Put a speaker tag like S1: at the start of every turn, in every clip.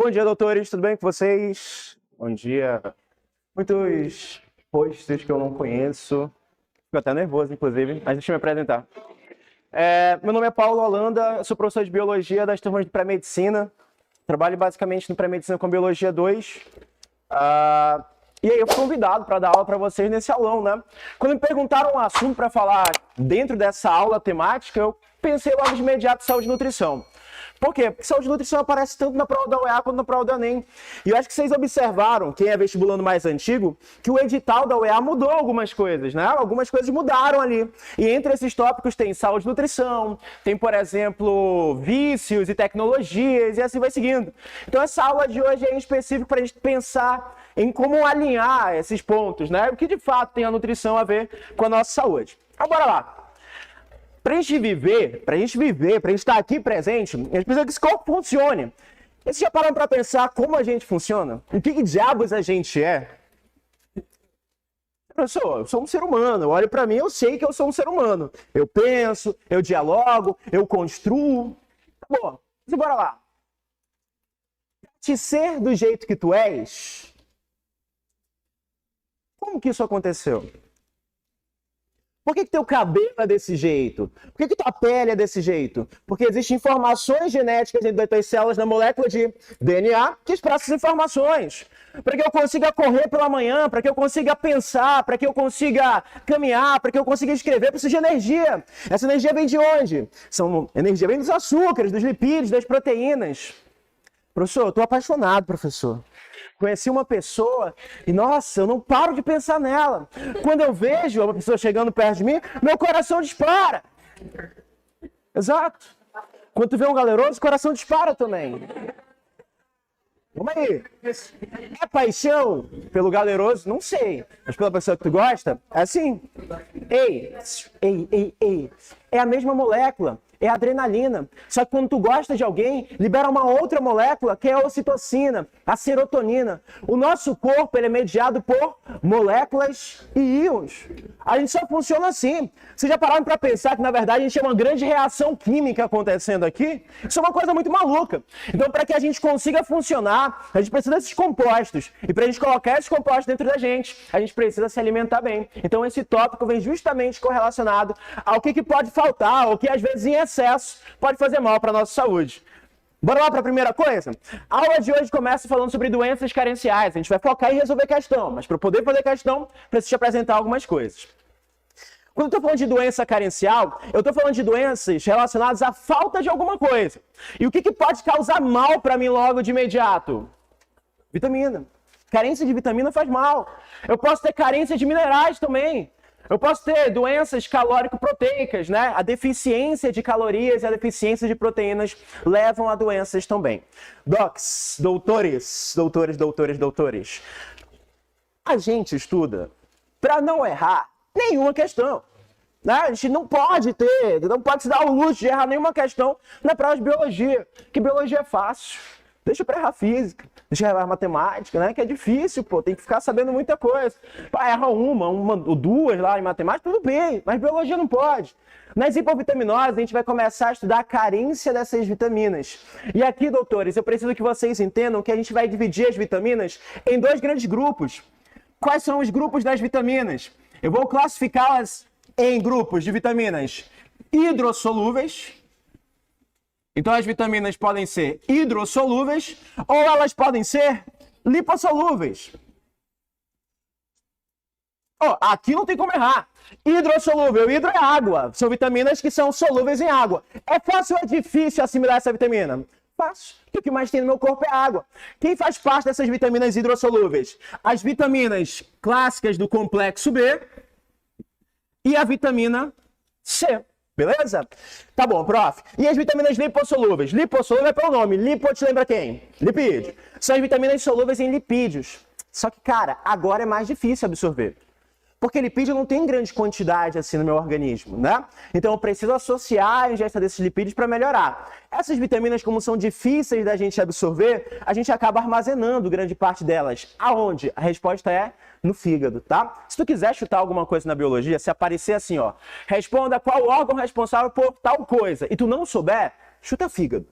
S1: Bom dia, doutores, tudo bem com vocês? Bom dia. Muitos posts que eu não conheço. Fico até nervoso, inclusive, mas deixa eu me apresentar. Meu nome é Paulo Holanda, eu sou professor de Biologia das turmas de Pré-Medicina. Trabalho basicamente no Pré-Medicina com Biologia 2. E aí eu fui convidado para dar aula para vocês nesse aulão, né? Quando me perguntaram um assunto para falar dentro dessa aula temática, eu pensei logo de imediato em saúde e nutrição. Por quê? Porque saúde e nutrição aparece tanto na prova da UEA quanto na prova do Enem. E eu acho que vocês observaram, quem é vestibulando mais antigo, que o edital da UEA mudou algumas coisas, né? Algumas coisas mudaram ali. E entre esses tópicos tem saúde e nutrição, tem, por exemplo, vícios e tecnologias, e assim vai seguindo. Então essa aula de hoje é em específico para a gente pensar em como alinhar esses pontos, né? O que de fato tem a nutrição a ver com a nossa saúde. Então bora lá. Para a gente viver, para a gente estar aqui presente, a gente precisa que esse corpo funcione. Vocês já pararam para pensar como a gente funciona? O que diabos a gente é? Eu sou um ser humano, eu olho para mim, eu sei que eu sou um ser humano. Eu penso, eu dialogo, eu construo. Tá bom, mas bora lá. Te ser do jeito que tu és, como que isso aconteceu? Por que teu cabelo é desse jeito? Por que tua pele é desse jeito? Porque existem informações genéticas dentro das tuas células na molécula de DNA que expressam essas informações. Para que eu consiga correr pela manhã, para que eu consiga pensar, para que eu consiga caminhar, para que eu consiga escrever, preciso de energia. Essa energia vem de onde? Energia vem dos açúcares, dos lipídios, das proteínas. Professor, eu estou apaixonado, professor. Conheci uma pessoa e, nossa, eu não paro de pensar nela. Quando eu vejo uma pessoa chegando perto de mim, meu coração dispara. Exato. Quando tu vê um galeroso, o coração dispara também. Vamos aí. É paixão pelo galeroso? Não sei. Mas pela pessoa que tu gosta, é assim. Ei. É a mesma molécula. É a adrenalina. Só que quando tu gosta de alguém, libera uma outra molécula, que é a ocitocina, a serotonina. O nosso corpo ele é mediado por moléculas e íons. A gente só funciona assim. Vocês já pararam para pensar que, na verdade, a gente tem uma grande reação química acontecendo aqui? Isso é uma coisa muito maluca. Então, para que a gente consiga funcionar, a gente precisa desses compostos. E para a gente colocar esses compostos dentro da gente, a gente precisa se alimentar bem. Então, esse tópico vem justamente correlacionado ao que pode faltar, ou que, às vezes, em excesso pode fazer mal para a nossa saúde. Bora lá para a primeira coisa? A aula de hoje começa falando sobre doenças carenciais. A gente vai focar em resolver questão, mas para poder fazer questão, preciso te apresentar algumas coisas. Quando eu estou falando de doença carencial, eu estou falando de doenças relacionadas à falta de alguma coisa. E o que pode causar mal para mim logo de imediato? Vitamina. Carência de vitamina faz mal. Eu posso ter carência de minerais também. Eu posso ter doenças calórico-proteicas, né? A deficiência de calorias e a deficiência de proteínas levam a doenças também. Docs, doutores. A gente estuda para não errar nenhuma questão. Né? A gente não pode se dar o luxo de errar nenhuma questão na prova de biologia, que biologia é fácil. Deixa para errar física, deixa para errar matemática, né? Que é difícil, pô, tem que ficar sabendo muita coisa. Erra uma ou duas lá em matemática, tudo bem, mas biologia não pode. Nas hipovitaminoses, a gente vai começar a estudar a carência dessas vitaminas. E aqui, doutores, eu preciso que vocês entendam que a gente vai dividir as vitaminas em dois grandes grupos. Quais são os grupos das vitaminas? Eu vou classificá-las em grupos de vitaminas hidrossolúveis. Então, as vitaminas podem ser hidrossolúveis ou elas podem ser lipossolúveis. Aqui não tem como errar. Hidrossolúvel, hidro é água. São vitaminas que são solúveis em água. É fácil ou é difícil assimilar essa vitamina? Fácil. O que mais tem no meu corpo é água. Quem faz parte dessas vitaminas hidrossolúveis? As vitaminas clássicas do complexo B e a vitamina C. Beleza? Tá bom, prof. E as vitaminas lipossolúveis? Lipossolúvel é pelo nome. Lipo te lembra quem? Lipídio. São as vitaminas solúveis em lipídios. Só que, cara, agora é mais difícil absorver. Porque lipídio não tem grande quantidade assim no meu organismo, né? Então eu preciso associar a ingesta desses lipídios para melhorar. Essas vitaminas, como são difíceis da gente absorver, a gente acaba armazenando grande parte delas. Aonde? A resposta é no fígado, tá? Se tu quiser chutar alguma coisa na biologia, se aparecer assim, ó, responda qual órgão responsável por tal coisa, e tu não souber, chuta fígado.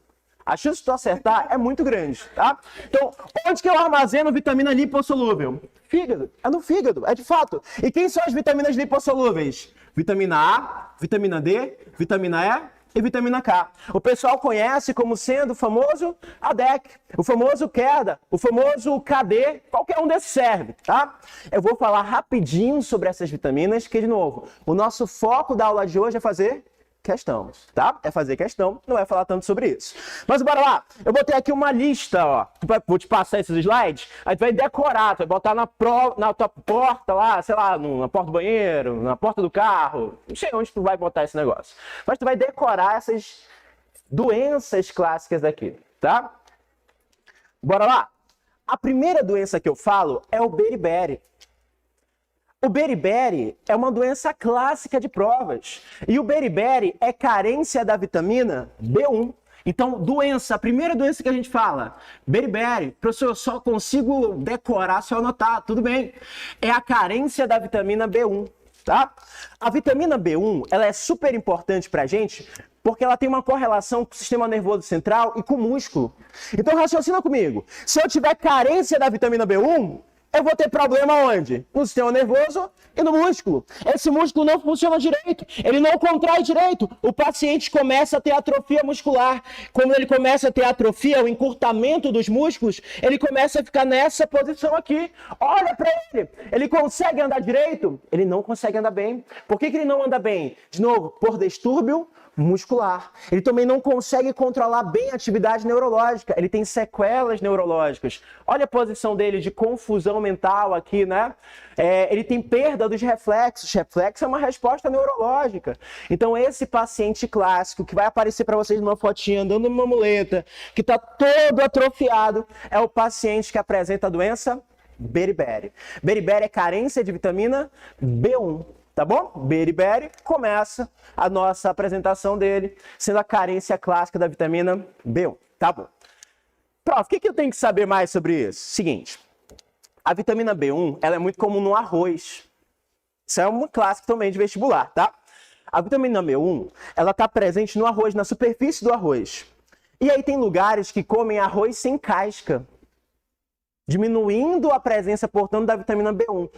S1: A chance de tu acertar é muito grande, tá? Então, onde que eu armazeno vitamina lipossolúvel? Fígado. É no fígado, é de fato. E quem são as vitaminas lipossolúveis? Vitamina A, vitamina D, vitamina E e vitamina K. O pessoal conhece como sendo o famoso ADEC, o famoso QEDA, o famoso KD, qualquer um desses serve, tá? Eu vou falar rapidinho sobre essas vitaminas, que, de novo, o nosso foco da aula de hoje é fazer questão, tá? É fazer questão, não é falar tanto sobre isso. Mas bora lá, eu botei aqui uma lista, ó. Vou te passar esses slides, aí tu vai decorar, tu vai botar na tua porta lá, sei lá, na porta do banheiro, na porta do carro, não sei onde tu vai botar esse negócio. Mas tu vai decorar essas doenças clássicas aqui, tá? Bora lá. A primeira doença que eu falo é o beriberi. O beriberi é uma doença clássica de provas. E o beriberi é carência da vitamina B1. Então, doença, a primeira doença que a gente fala, beriberi, professor, eu só consigo decorar se eu anotar, tudo bem. É a carência da vitamina B1, tá? A vitamina B1, ela é super importante pra gente porque ela tem uma correlação com o sistema nervoso central e com o músculo. Então, raciocina comigo. Se eu tiver carência da vitamina B1, eu vou ter problema onde? No sistema nervoso e no músculo. Esse músculo não funciona direito, ele não contrai direito. O paciente começa a ter atrofia muscular. Quando ele começa a ter atrofia, o encurtamento dos músculos, ele começa a ficar nessa posição aqui. Olha para ele, ele consegue andar direito? Ele não consegue andar bem. Por que ele não anda bem? De novo, por distúrbio muscular. Ele também não consegue controlar bem a atividade neurológica. Ele tem sequelas neurológicas. Olha a posição dele de confusão mental aqui, né? Ele tem perda dos reflexos. Reflexo é uma resposta neurológica. Então, esse paciente clássico que vai aparecer para vocês numa fotinha andando numa muleta, que está todo atrofiado, é o paciente que apresenta a doença beriberi. Beriberi é carência de vitamina B1. Tá bom? Beriberi, começa a nossa apresentação dele, sendo a carência clássica da vitamina B1. Tá bom. Prof, o que eu tenho que saber mais sobre isso? Seguinte, a vitamina B1, ela é muito comum no arroz. Isso é um clássico também de vestibular, tá? A vitamina B1, ela tá presente no arroz, na superfície do arroz. E aí tem lugares que comem arroz sem casca, diminuindo a presença, portanto, da vitamina B1.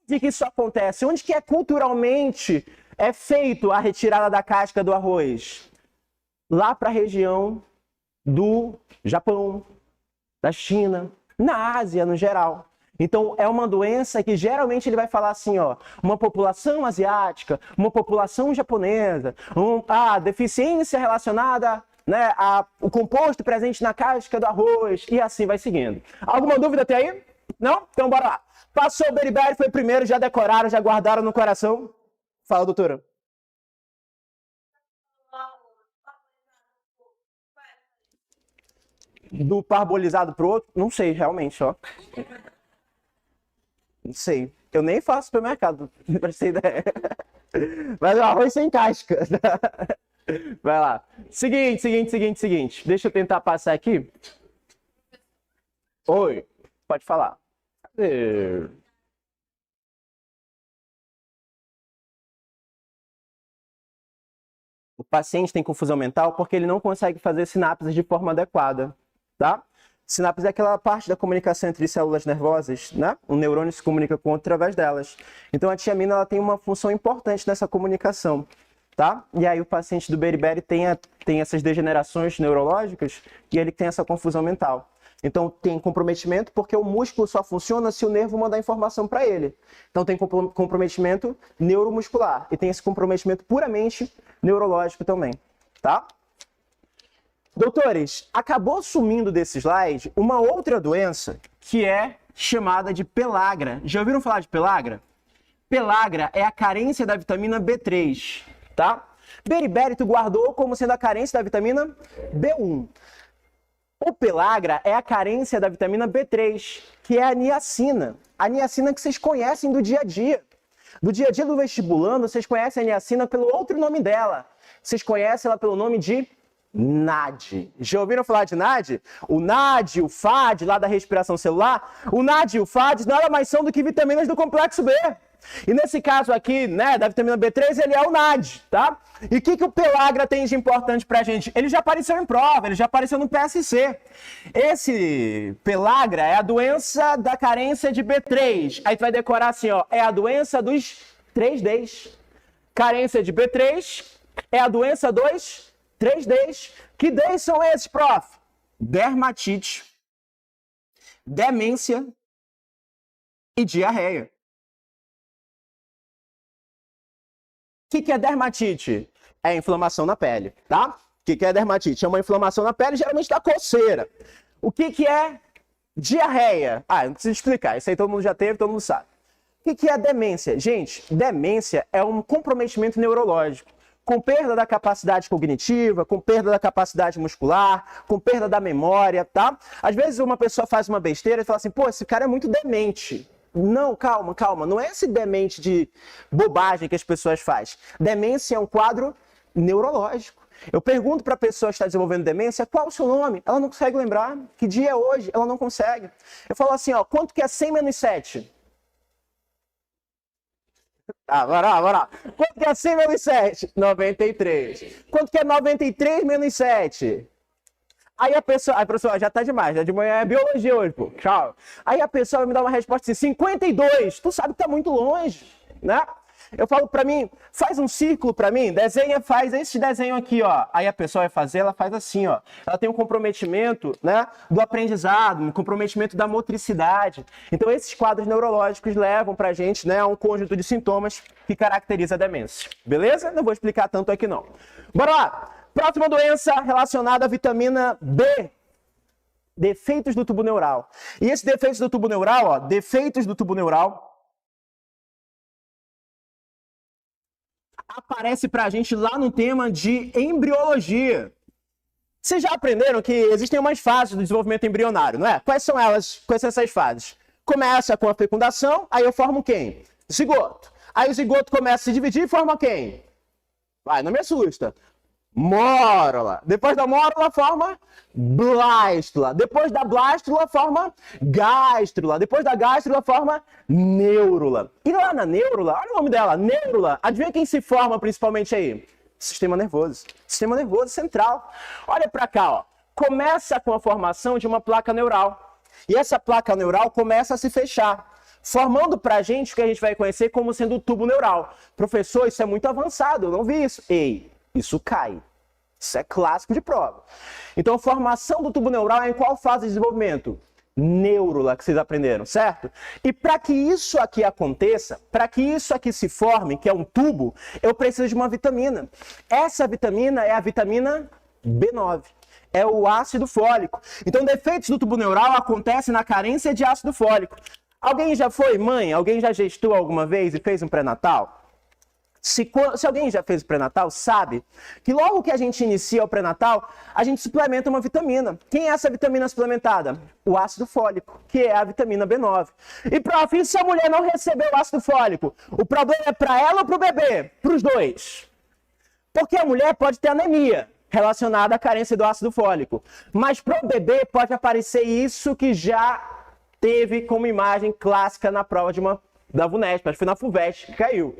S1: Onde que isso acontece? Onde que culturalmente é feito a retirada da casca do arroz? Lá para a região do Japão, da China, na Ásia no geral. Então é uma doença que geralmente ele vai falar assim, ó, uma população asiática, uma população japonesa, deficiência relacionada, né, o composto presente na casca do arroz, e assim vai seguindo. Alguma dúvida até aí? Não? Então bora lá. Passou o beriberi, foi primeiro, já decoraram, já guardaram no coração? Fala, doutora. Do parbolizado pro outro? Não sei, realmente, ó. Não sei. Eu nem faço supermercado, pra ter ideia. Mas o arroz sem casca. Vai lá. Seguinte. Deixa eu tentar passar aqui. Oi, pode falar. O paciente tem confusão mental porque ele não consegue fazer sinapses de forma adequada, tá? Sinapse é aquela parte da comunicação entre células nervosas, né? O neurônio se comunica com outro através delas. Então a tiamina ela tem uma função importante nessa comunicação, tá? E aí o paciente do beriberi tem essas degenerações neurológicas e ele tem essa confusão mental. Então tem comprometimento porque o músculo só funciona se o nervo mandar informação para ele. Então tem comprometimento neuromuscular e tem esse comprometimento puramente neurológico também, tá? Doutores, acabou sumindo desse slide uma outra doença que é chamada de pelagra. Já ouviram falar de pelagra? Pelagra é a carência da vitamina B3, tá? Beriberi tu guardou como sendo a carência da vitamina B1. O pelagra é a carência da vitamina B3, que é a niacina. A niacina que vocês conhecem do dia a dia. Do dia a dia do vestibulando, vocês conhecem a niacina pelo outro nome dela. Vocês conhecem ela pelo nome de NAD. Já ouviram falar de NAD? O NAD, o FAD, lá da respiração celular. O NAD e o FAD nada mais são do que vitaminas do complexo B. E nesse caso aqui, né, da vitamina B3, ele é o NAD, tá? E o que o Pelagra tem de importante pra gente? Ele já apareceu em prova, ele já apareceu no PSC. Esse Pelagra é a doença da carência de B3. Aí tu vai decorar assim, ó, é a doença dos 3Ds. Carência de B3 é a doença dos 3Ds. Que Ds são esses, prof? Dermatite, demência e diarreia. O que é dermatite? É inflamação na pele, tá? O que é dermatite? É uma inflamação na pele, geralmente da coceira. O que é diarreia? Ah, não preciso explicar, isso aí todo mundo já teve, todo mundo sabe. O que é demência? Gente, demência é um comprometimento neurológico, com perda da capacidade cognitiva, com perda da capacidade muscular, com perda da memória, tá? Às vezes uma pessoa faz uma besteira e fala assim, pô, esse cara é muito demente. Não, calma, calma, não é esse demente de bobagem que as pessoas fazem. Demência é um quadro neurológico. Eu pergunto para a pessoa que está desenvolvendo demência, qual é o seu nome? Ela não consegue lembrar. Que dia é hoje? Ela não consegue. Eu falo assim, ó, quanto que é 100 menos 7? Bora lá. Quanto que é 100 menos 7? 93. Quanto que é 93 menos 7? Aí a pessoa, já tá demais, já de manhã é biologia hoje, pô, tchau. Aí a pessoa vai me dar uma resposta assim, 52, tu sabe que tá muito longe, né? Eu falo pra mim, faz um círculo pra mim, desenha, faz esse desenho aqui, ó. Aí a pessoa vai fazer, ela faz assim, ó. Ela tem um comprometimento, né, do aprendizado, um comprometimento da motricidade. Então esses quadros neurológicos levam pra gente, né, a um conjunto de sintomas que caracteriza a demência. Beleza? Não vou explicar tanto aqui não. Bora lá! Próxima doença relacionada à vitamina B. Defeitos do tubo neural. E esses defeitos do tubo neural, ó, defeitos do tubo neural, aparece pra gente lá no tema de embriologia. Vocês já aprenderam que existem umas fases do desenvolvimento embrionário, não é? Quais são elas? Quais são essas fases? Começa com a fecundação, aí eu formo quem? Zigoto. Aí o zigoto começa a se dividir e forma quem? Vai, não me assusta. Mórula. Depois da mórula forma blástula. Depois da blástula forma gástrula. Depois da gástrula forma neurula. E lá na neurula, olha o nome dela, neurula. Adivinha quem se forma principalmente aí? Sistema nervoso. Sistema nervoso central. Olha pra cá, ó. Começa com a formação de uma placa neural. E essa placa neural começa a se fechar, formando pra gente o que a gente vai conhecer como sendo o tubo neural. Professor, isso é muito avançado, eu não vi isso. Ei, isso cai. Isso é clássico de prova. Então, a formação do tubo neural é em qual fase de desenvolvimento? Neurula, que vocês aprenderam, certo? E para que isso aqui aconteça, para que isso aqui se forme, que é um tubo, eu preciso de uma vitamina. Essa vitamina é a vitamina B9. É o ácido fólico. Então, defeitos do tubo neural acontecem na carência de ácido fólico. Alguém já foi mãe? Alguém já gestou alguma vez e fez um pré-natal? Se alguém já fez o pré-natal, sabe que logo que a gente inicia o pré-natal, a gente suplementa uma vitamina. Quem é essa vitamina suplementada? O ácido fólico, que é a vitamina B9. E, prof, e se a mulher não recebeu o ácido fólico? O problema é para ela ou para o bebê? Para os dois. Porque a mulher pode ter anemia relacionada à carência do ácido fólico. Mas para o bebê pode aparecer isso que já teve como imagem clássica na prova da VUNESP, acho que foi na FUVEST que caiu.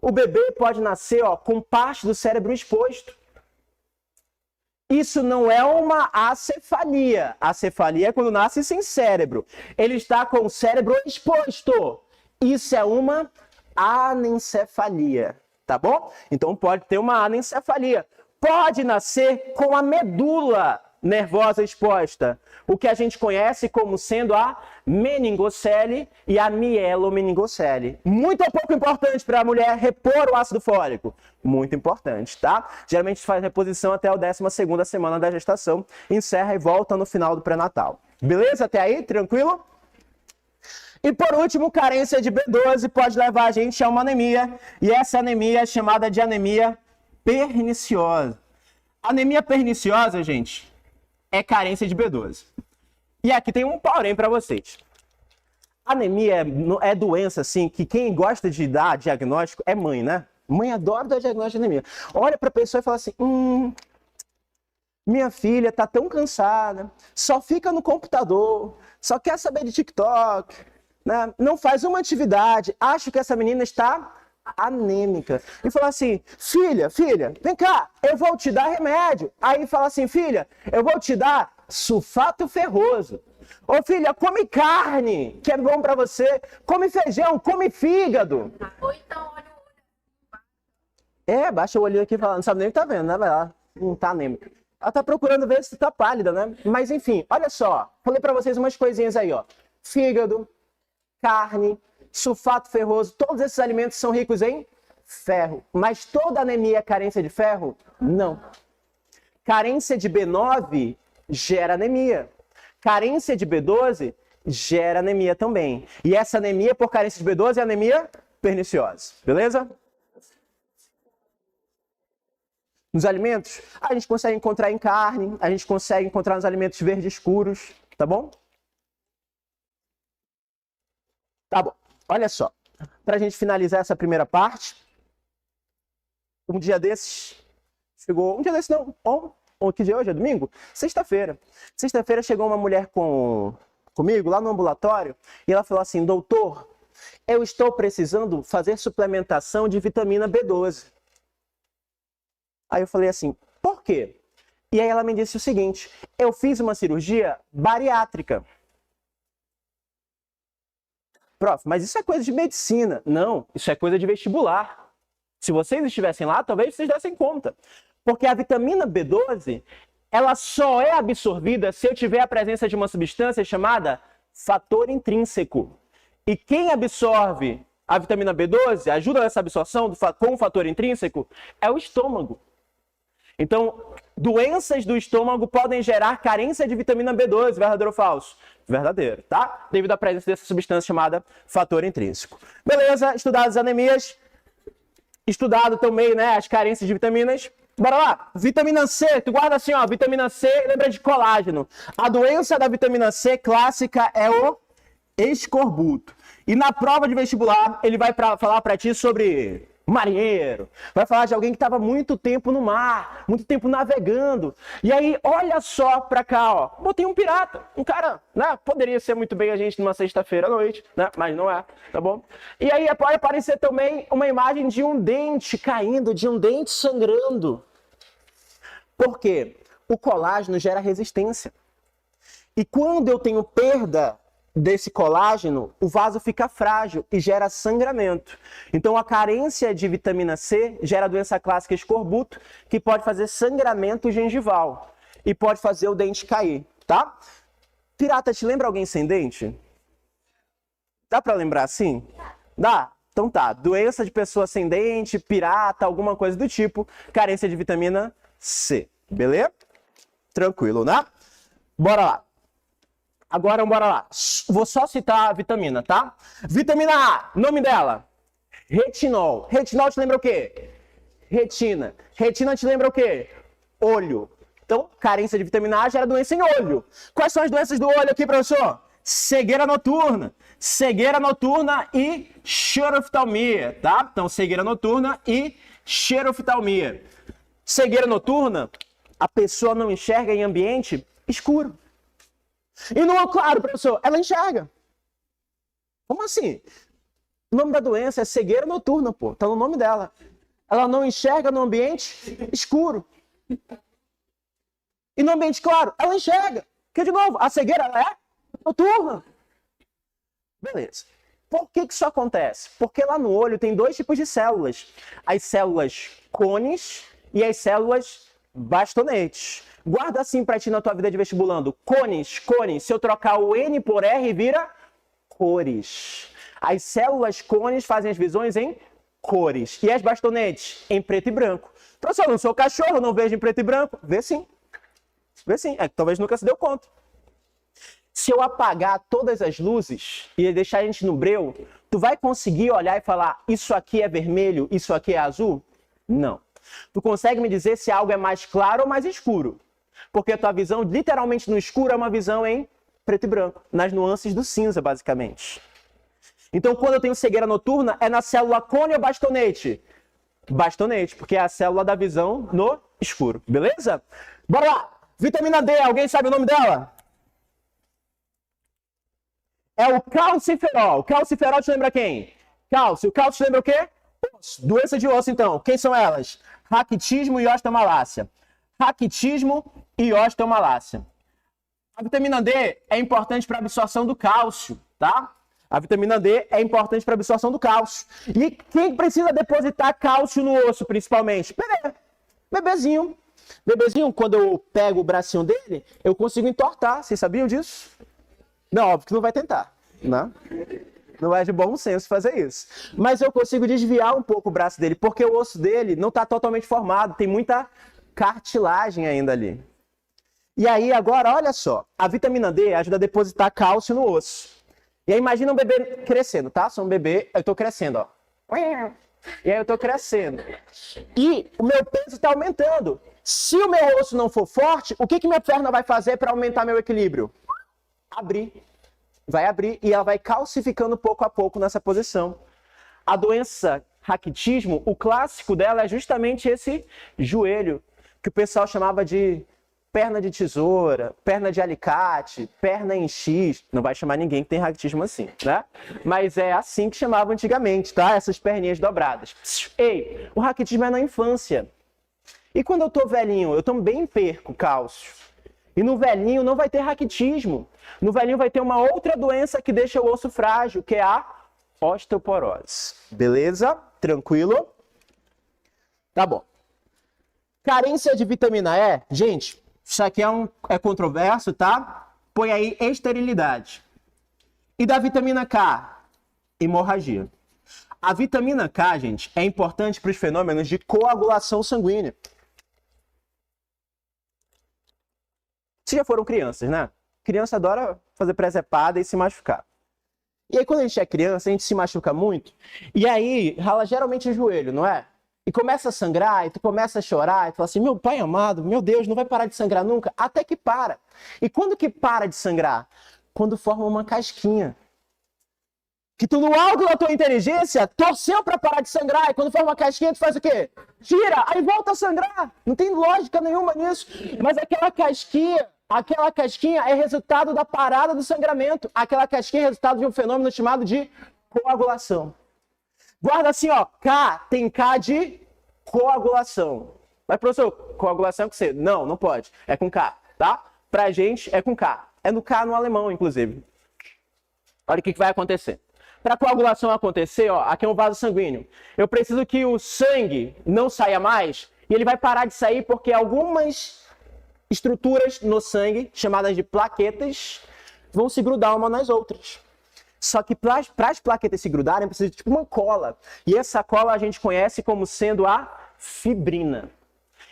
S1: O bebê pode nascer, ó, com parte do cérebro exposto. Isso não é uma acefalia. Acefalia é quando nasce sem cérebro. Ele está com o cérebro exposto. Isso é uma anencefalia, tá bom? Então pode ter uma anencefalia. Pode nascer com a medula nervosa exposta, o que a gente conhece como sendo a meningocele e a mielomeningocele. Muito ou pouco importante para a mulher repor o ácido fólico? Muito importante, tá? Geralmente faz reposição até a 12ª semana da gestação, encerra e volta no final do pré-natal. Beleza? Até aí? Tranquilo? E por último, carência de B12 pode levar a gente a uma anemia, e essa anemia é chamada de anemia perniciosa. Anemia perniciosa, gente, é carência de B12. E aqui tem um porém para vocês. Anemia é doença, assim, que quem gosta de dar diagnóstico é mãe, né? Mãe adora dar diagnóstico de anemia. Olha para a pessoa e fala assim, minha filha tá tão cansada, só fica no computador, só quer saber de TikTok, né, não faz uma atividade, acho que essa menina está anêmica. E fala assim, filha, vem cá, eu vou te dar remédio. Aí fala assim, filha, eu vou te dar sulfato ferroso. Ô filha, come carne, que é bom pra você. Come feijão, come fígado.
S2: Ou então, olha o olho.
S1: Baixa o olhinho aqui e fala, não sabe nem o que tá vendo, né? Ela não tá anêmica. Ela tá procurando ver se tá pálida, né? Mas enfim, olha só. Falei pra vocês umas coisinhas aí, ó. Fígado, carne, sulfato ferroso, todos esses alimentos são ricos em ferro. Mas toda anemia é carência de ferro? Não. Carência de B9 gera anemia. Carência de B12 gera anemia também. E essa anemia por carência de B12 é anemia perniciosa. Beleza? Nos alimentos, a gente consegue encontrar em carne, a gente consegue encontrar nos alimentos verdes escuros, tá bom? Tá bom. Olha só, para a gente finalizar essa primeira parte, um dia desses, chegou, um dia desses não, que dia é hoje? É domingo? Sexta-feira. Sexta-feira chegou uma mulher comigo lá no ambulatório e ela falou assim, doutor, eu estou precisando fazer suplementação de vitamina B12. Aí eu falei assim, por quê? E aí ela me disse o seguinte, eu fiz uma cirurgia bariátrica. Prof, mas isso é coisa de medicina. Não, isso é coisa de vestibular. Se vocês estivessem lá, talvez vocês dessem conta. Porque a vitamina B12, ela só é absorvida se eu tiver a presença de uma substância chamada fator intrínseco. E quem absorve a vitamina B12, ajuda nessa absorção com o fator intrínseco, é o estômago. Então, doenças do estômago podem gerar carência de vitamina B12, verdadeiro ou falso? Verdadeiro, tá? Devido à presença dessa substância chamada fator intrínseco. Beleza, estudadas as anemias, estudado também, né, as carências de vitaminas. Bora lá, vitamina C, tu guarda assim, ó, vitamina C, lembra de colágeno. A doença da vitamina C clássica é o escorbuto. E na prova de vestibular, ele vai falar pra ti sobre marinheiro, vai falar de alguém que estava muito tempo no mar, muito tempo navegando. E aí, olha só pra cá, ó, botei um pirata, um cara, né, poderia ser muito bem a gente numa sexta-feira à noite, né, mas não é, tá bom? E aí pode aparecer também uma imagem de um dente caindo, de um dente sangrando. Por quê? O colágeno gera resistência. E quando eu tenho perda desse colágeno, o vaso fica frágil e gera sangramento. Então, a carência de vitamina C gera a doença clássica escorbuto, que pode fazer sangramento gengival e pode fazer o dente cair, tá? Pirata, te lembra alguém sem dente? Dá pra lembrar assim? Dá? Então tá. Doença de pessoa sem dente, pirata, alguma coisa do tipo, carência de vitamina C. Beleza? Tranquilo, né? Bora lá. Agora, bora lá. Vou só citar a vitamina, tá? Vitamina A, nome dela. Retinol. Retinol te lembra o quê? Retina. Retina te lembra o quê? Olho. Então, carência de vitamina A gera doença em olho. Quais são as doenças do olho aqui, professor? Cegueira noturna. Cegueira noturna e xeroftalmia, tá? Então, cegueira noturna e xeroftalmia. Cegueira noturna, a pessoa não enxerga em ambiente escuro. E não, claro, professor, ela enxerga. Como assim? O nome da doença é cegueira noturna, pô. Tá no nome dela. Ela não enxerga no ambiente escuro. E no ambiente claro, ela enxerga. Porque, de novo, a cegueira ela é noturna. Beleza. Por que isso acontece? Porque lá no olho tem dois tipos de células. As células cones e as células bastonetes. Guarda assim pra ti na tua vida de vestibulando. Cones, cones. Se eu trocar o N por R, vira cores. As células cones fazem as visões em cores. E as bastonetes? Em preto e branco. Professor, eu não sou cachorro, não vejo em preto e branco. Vê sim. Vê sim. É que talvez nunca se deu conta. Se eu apagar todas as luzes e deixar a gente no breu, tu vai conseguir olhar e falar, isso aqui é vermelho, isso aqui é azul? Não. Tu consegue me dizer se algo é mais claro ou mais escuro? Porque a tua visão, literalmente no escuro, é uma visão em preto e branco, nas nuances do cinza, basicamente. Então, quando eu tenho cegueira noturna, é na célula cone ou bastonete? Bastonete, porque é a célula da visão no escuro, beleza? Bora lá! Vitamina D, alguém sabe o nome dela? É o calciferol. Calciferol te lembra quem? Cálcio. O cálcio te lembra o quê? Osso. Doença de osso, então. Quem são elas? Raquitismo e osteomalácia. Raquitismo e osteomalácia. A vitamina D é importante para a absorção do cálcio, tá? A vitamina D é importante para a absorção do cálcio. E quem precisa depositar cálcio no osso, principalmente? Bebê. Bebezinho. Bebezinho, quando eu pego o bracinho dele, eu consigo entortar. Vocês sabiam disso? Não, óbvio que não vai tentar, né? Não é de bom senso fazer isso. Mas eu consigo desviar um pouco o braço dele, porque o osso dele não está totalmente formado, tem muita cartilagem ainda ali. E aí, agora, olha só, a vitamina D ajuda a depositar cálcio no osso. E aí, imagina um bebê crescendo, tá? Sou um bebê, eu tô crescendo, ó. E aí eu tô crescendo. E o meu peso está aumentando. Se o meu osso não for forte, o que que minha perna vai fazer para aumentar meu equilíbrio? Abrir. Vai abrir e ela vai calcificando pouco a pouco nessa posição. A doença raquitismo, o clássico dela é justamente esse joelho, que o pessoal chamava de perna de tesoura, perna de alicate, perna em X. Não vai chamar ninguém que tem raquitismo assim, né? Mas é assim que chamava antigamente, tá? Essas perninhas dobradas. Ei, o raquitismo é na infância. E quando eu tô velhinho, eu também perco cálcio. E no velhinho não vai ter raquitismo. No velhinho vai ter uma outra doença que deixa o osso frágil, que é a osteoporose. Beleza? Tranquilo? Tá bom. Carência de vitamina E, gente, isso aqui é controverso, tá? Põe aí esterilidade. E da vitamina K? Hemorragia. A vitamina K, gente, é importante para os fenômenos de coagulação sanguínea. Vocês já foram crianças, né? Criança adora fazer presepada e se machucar. E aí, quando a gente é criança, a gente se machuca muito. E aí, rala geralmente o joelho, não é? E começa a sangrar, e tu começa a chorar, e tu fala assim, meu pai amado, meu Deus, não vai parar de sangrar nunca? Até que para. E quando que para de sangrar? Quando forma uma casquinha. Que tu, no alto da tua inteligência, torceu para parar de sangrar, e quando forma uma casquinha, tu faz o quê? Tira, aí volta a sangrar. Não tem lógica nenhuma nisso. Mas aquela casquinha é resultado da parada do sangramento. Aquela casquinha é resultado de um fenômeno chamado de coagulação. Guarda assim, ó, K, tem K de coagulação. Mas, professor, coagulação é com C? Não, não pode. É com K, tá? Pra gente é com K. É no K no alemão, inclusive. Olha o que vai acontecer. Para a coagulação acontecer, ó, aqui é um vaso sanguíneo. Eu preciso que o sangue não saia mais e ele vai parar de sair porque algumas estruturas no sangue, chamadas de plaquetas, vão se grudar uma nas outras. Só que para as plaquetas se grudarem, precisa de tipo uma cola. E essa cola a gente conhece como sendo a fibrina.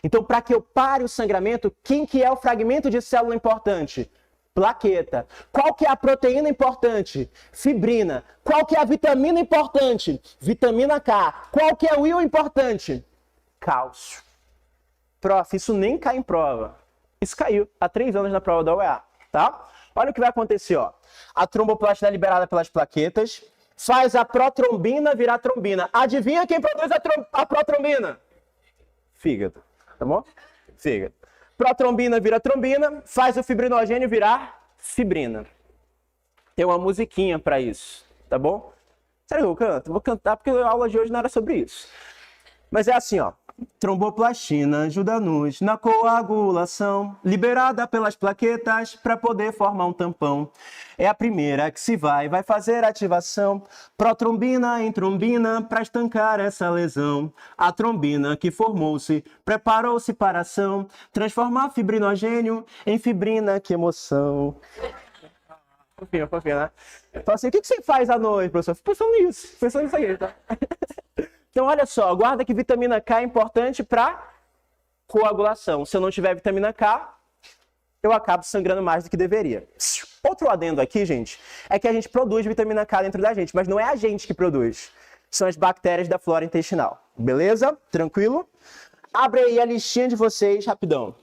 S1: Então, para que eu pare o sangramento, quem que é o fragmento de célula importante? Plaqueta. Qual que é a proteína importante? Fibrina. Qual que é a vitamina importante? Vitamina K. Qual que é o íon importante? Cálcio. Prof, isso nem cai em prova. Isso caiu há 3 anos na prova da UEA, tá? Olha o que vai acontecer, ó. A tromboplastina é liberada pelas plaquetas, faz a protrombina virar trombina. Adivinha quem produz a protrombina? Fígado, tá bom? Fígado. Protrombina vira trombina, faz o fibrinogênio virar fibrina. Tem uma musiquinha para isso, tá bom? Sério que eu canto? Vou cantar porque a aula de hoje não era sobre isso. Mas é assim, ó. Tromboplastina ajuda-nos na coagulação, liberada pelas plaquetas para poder formar um tampão. É a primeira que se vai fazer ativação. Protrombina em trombina para estancar essa lesão. A trombina que formou-se preparou-se para a ação, transformar fibrinogênio em fibrina, que emoção. Fofinho, né? Então assim, o que você faz à noite, professor? Pensando nisso aí, tá? Então, olha só, guarda que vitamina K é importante para coagulação. Se eu não tiver vitamina K, eu acabo sangrando mais do que deveria. Outro adendo aqui, gente, é que a gente produz vitamina K dentro da gente, mas não é a gente que produz. São as bactérias da flora intestinal. Beleza? Tranquilo? Abre aí a listinha de vocês, rapidão.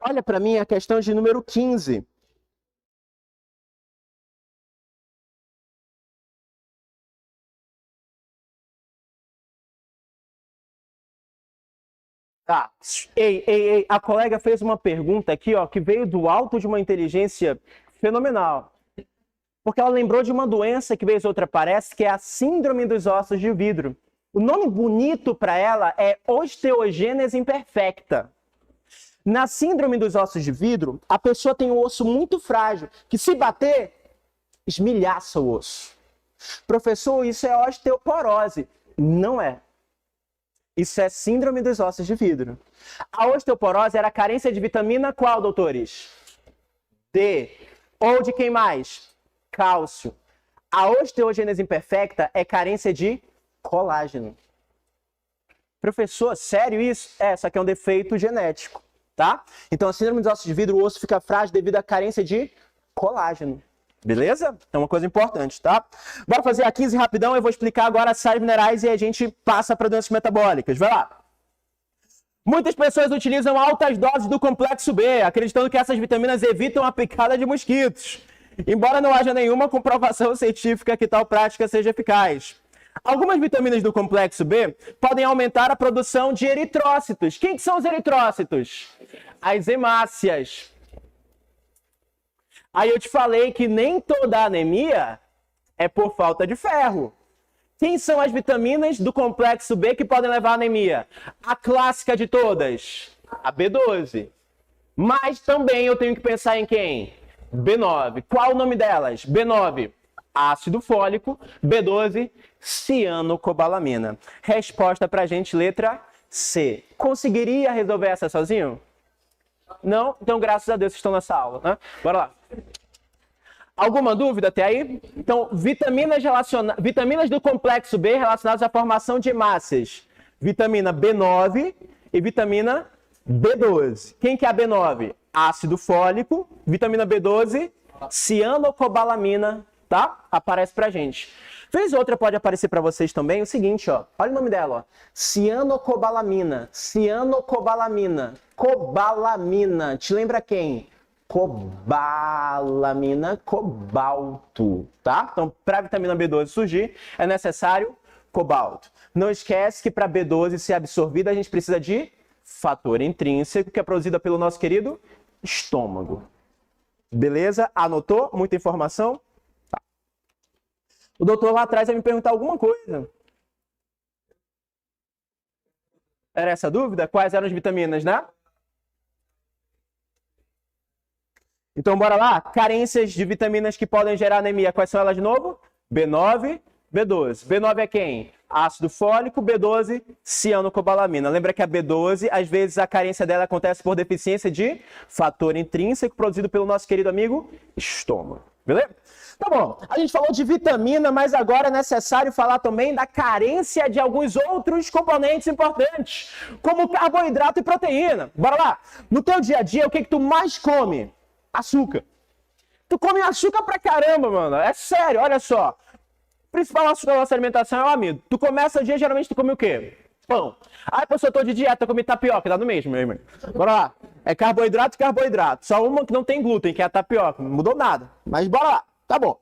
S1: Olha para mim a questão de número 15. Tá. Ei, a colega fez uma pergunta aqui, ó, que veio do alto de uma inteligência fenomenal. Porque ela lembrou de uma doença que vez outra aparece, que é a síndrome dos ossos de vidro. O nome bonito para ela é osteogênese imperfecta. Na síndrome dos ossos de vidro, a pessoa tem um osso muito frágil, que se bater, esmilhaça o osso. Professor, isso é osteoporose. Não é. Isso é síndrome dos ossos de vidro. A osteoporose era a carência de vitamina qual, doutores? D. Ou de quem mais? Cálcio. A osteogênese imperfecta é carência de colágeno. Professor, sério isso? É, só que é um defeito genético, tá? Então a síndrome dos ossos de vidro, o osso fica frágil devido à carência de colágeno. Beleza? É uma coisa importante, tá? Bora fazer a 15 rapidão, eu vou explicar agora as sais minerais e a gente passa para doenças metabólicas. Vai lá! Muitas pessoas utilizam altas doses do complexo B, acreditando que essas vitaminas evitam a picada de mosquitos, embora não haja nenhuma comprovação científica que tal prática seja eficaz. Algumas vitaminas do complexo B podem aumentar a produção de eritrócitos. Quem que são os eritrócitos? As hemácias. Aí eu te falei que nem toda anemia é por falta de ferro. Quem são as vitaminas do complexo B que podem levar à anemia? A clássica de todas, a B12. Mas também eu tenho que pensar em quem? B9. Qual o nome delas? B9, ácido fólico. B12, cianocobalamina. Resposta pra gente, letra C. Conseguiria resolver essa sozinho? Não? Então, graças a Deus, estão nessa aula, né? Bora lá. Alguma dúvida até aí? Então, vitaminas do complexo B relacionadas à formação de hemácias. Vitamina B9 e vitamina B12. Quem que é a B9? Ácido fólico. Vitamina B12, cianocobalamina, tá? Aparece pra gente. Vez outra pode aparecer para vocês também o seguinte, ó. Olha o nome dela, ó. Cianocobalamina. Cianocobalamina. Cobalamina. Te lembra quem? Cobalamina, cobalto, tá? Então, para a vitamina B12 surgir, é necessário cobalto. Não esquece que para B12 ser absorvida, a gente precisa de fator intrínseco, que é produzido pelo nosso querido estômago. Beleza? Anotou? Muita informação? Tá. O doutor lá atrás vai me perguntar alguma coisa. Era essa a dúvida? Quais eram as vitaminas, né? Então, bora lá. Carências de vitaminas que podem gerar anemia. Quais são elas de novo? B9, B12. B9 é quem? Ácido fólico. B12, cianocobalamina. Lembra que a B12, às vezes, a carência dela acontece por deficiência de fator intrínseco produzido pelo nosso querido amigo estômago. Beleza? Tá bom. A gente falou de vitamina, mas agora é necessário falar também da carência de alguns outros componentes importantes, como carboidrato e proteína. Bora lá. No teu dia a dia, o que tu mais come? Açúcar. Tu come açúcar pra caramba, mano. É sério, olha só. O principal açúcar da nossa alimentação é o amido. Tu começa o dia, geralmente tu come o quê? Pão. Aí, pessoa, eu tô de dieta, eu comi tapioca, dá no mesmo, meu irmão. Bora lá. É carboidrato e carboidrato. Só uma que não tem glúten, que é a tapioca. Não mudou nada. Mas bora lá. Tá bom.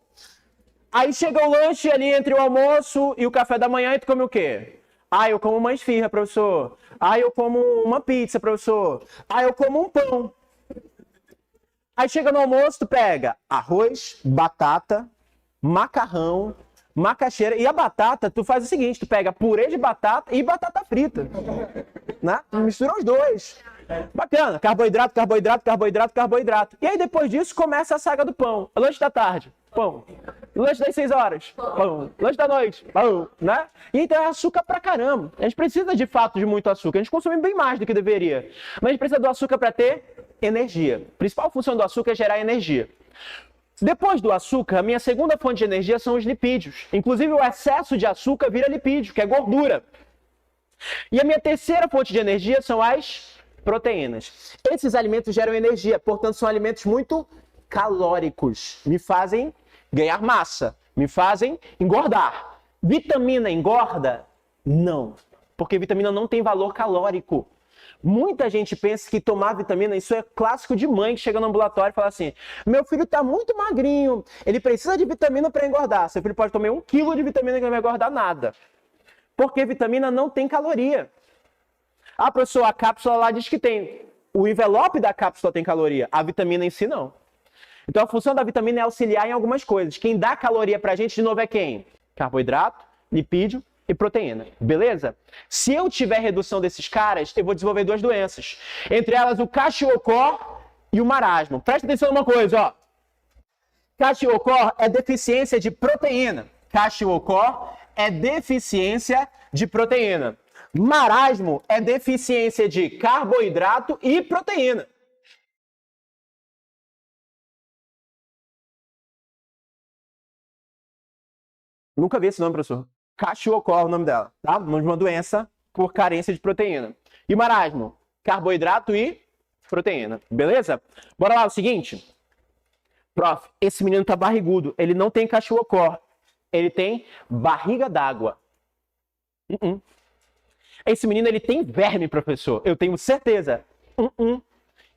S1: Aí chega o lanche ali entre o almoço e o café da manhã e tu come o quê? Ah, eu como uma esfirra, professor. Ah, eu como uma pizza, professor. Ah, eu como um pão. Aí chega no almoço, tu pega arroz, batata, macarrão, macaxeira. E a batata, tu faz o seguinte, tu pega purê de batata e batata frita. Né? Mistura os dois. Bacana. Carboidrato, carboidrato, carboidrato, carboidrato. E aí depois disso começa a saga do pão. Lanche da tarde, pão. Lanche das 6 horas, pão. Lanche da noite, pão. Né? E então é açúcar pra caramba. A gente precisa de fato de muito açúcar. A gente consome bem mais do que deveria. Mas a gente precisa do açúcar para ter energia. A principal função do açúcar é gerar energia. Depois do açúcar, a minha segunda fonte de energia são os lipídios. Inclusive, o excesso de açúcar vira lipídio, que é gordura. E a minha terceira fonte de energia são as proteínas. Esses alimentos geram energia, portanto, são alimentos muito calóricos. Me fazem ganhar massa, me fazem engordar. Vitamina engorda? Não, porque vitamina não tem valor calórico. Muita gente pensa que tomar vitamina, isso é clássico de mãe que chega no ambulatório e fala assim, meu filho está muito magrinho, ele precisa de vitamina para engordar. Seu filho pode tomar 1 quilo de vitamina que não vai engordar nada. Porque vitamina não tem caloria. Ah, professor, a cápsula lá diz que tem. O envelope da cápsula tem caloria, a vitamina em si não. Então a função da vitamina é auxiliar em algumas coisas. Quem dá caloria pra gente, de novo, é quem? Carboidrato, lipídio e proteína. Beleza? Se eu tiver redução desses caras, eu vou desenvolver duas doenças. Entre elas o Kwashiorkor e o marasmo. Presta atenção numa coisa, ó. Kwashiorkor é deficiência de proteína. Kwashiorkor é deficiência de proteína. Marasmo é deficiência de carboidrato e proteína. Nunca vi esse nome, professor. Kwashiorkor é o nome dela, tá? O nome de uma doença por carência de proteína. E marasmo? Carboidrato e proteína. Beleza? Bora lá, o seguinte. Prof, esse menino tá barrigudo. Ele não tem Kwashiorkor. Ele tem barriga d'água. Esse menino, ele tem verme, professor. Eu tenho certeza.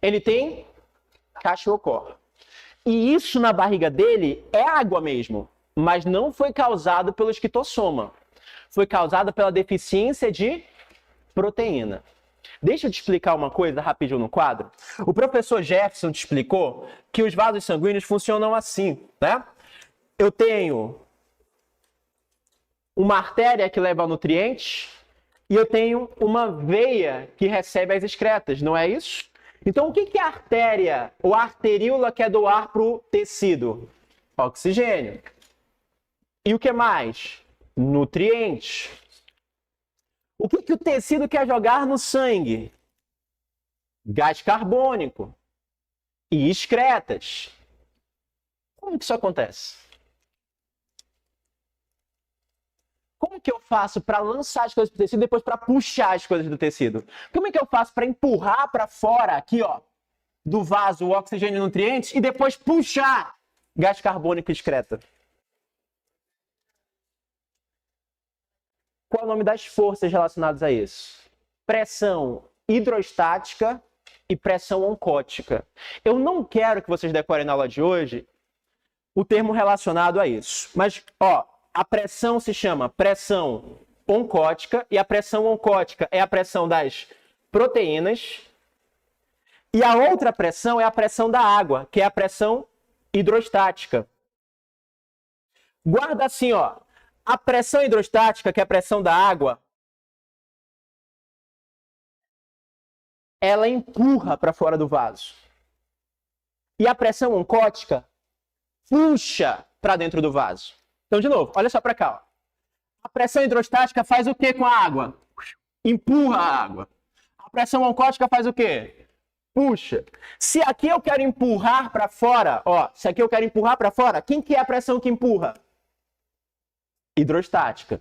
S1: Ele tem Kwashiorkor. E isso na barriga dele é água mesmo. Mas não foi causado pelo esquistossoma. Foi causado pela deficiência de proteína. Deixa eu te explicar uma coisa rapidinho no quadro. O professor Jefferson te explicou que os vasos sanguíneos funcionam assim, né? Eu tenho uma artéria que leva nutrientes e eu tenho uma veia que recebe as excretas, não é isso? Então, o que é a artéria ou a arteríola quer doar para o tecido? Oxigênio. E o que mais? Nutrientes. O que o tecido quer jogar no sangue? Gás carbônico e excretas. Como que isso acontece? Como que eu faço para lançar as coisas do tecido e depois para puxar as coisas do tecido? Como é que eu faço para empurrar para fora, aqui, ó, do vaso, o oxigênio e nutrientes e depois puxar gás carbônico e excreta? Qual é o nome das forças relacionadas a isso? Pressão hidrostática e pressão oncótica. Eu não quero que vocês decorem na aula de hoje o termo relacionado a isso. Mas, ó, a pressão se chama pressão oncótica e a pressão oncótica é a pressão das proteínas e a outra pressão é a pressão da água, que é a pressão hidrostática. Guarda assim, ó. A pressão hidrostática, que é a pressão da água, ela empurra para fora do vaso. E a pressão oncótica puxa para dentro do vaso. Então, de novo, olha só para cá. Ó. A pressão hidrostática faz o que com a água? Empurra a água. A pressão oncótica faz o quê? Puxa. Se aqui eu quero empurrar para fora, ó, se aqui eu quero empurrar para fora, quem que é a pressão que empurra? Hidrostática.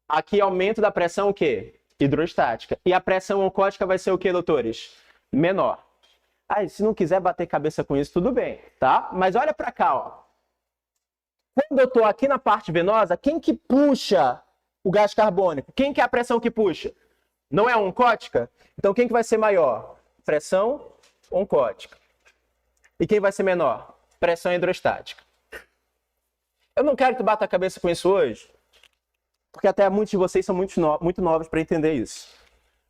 S1: Aqui aumento da pressão o quê? Hidrostática. E a pressão oncótica vai ser o quê, doutores? Menor. Aí, se não quiser bater cabeça com isso, tudo bem, tá? Mas olha para cá, ó. Quando eu estou aqui na parte venosa, quem que puxa o gás carbônico? Quem que é a pressão que puxa? Não é a oncótica? Então, quem que vai ser maior? Pressão oncótica. E quem vai ser menor? Pressão hidrostática. Eu não quero que tu bata a cabeça com isso hoje, porque até muitos de vocês são muito novos para entender isso.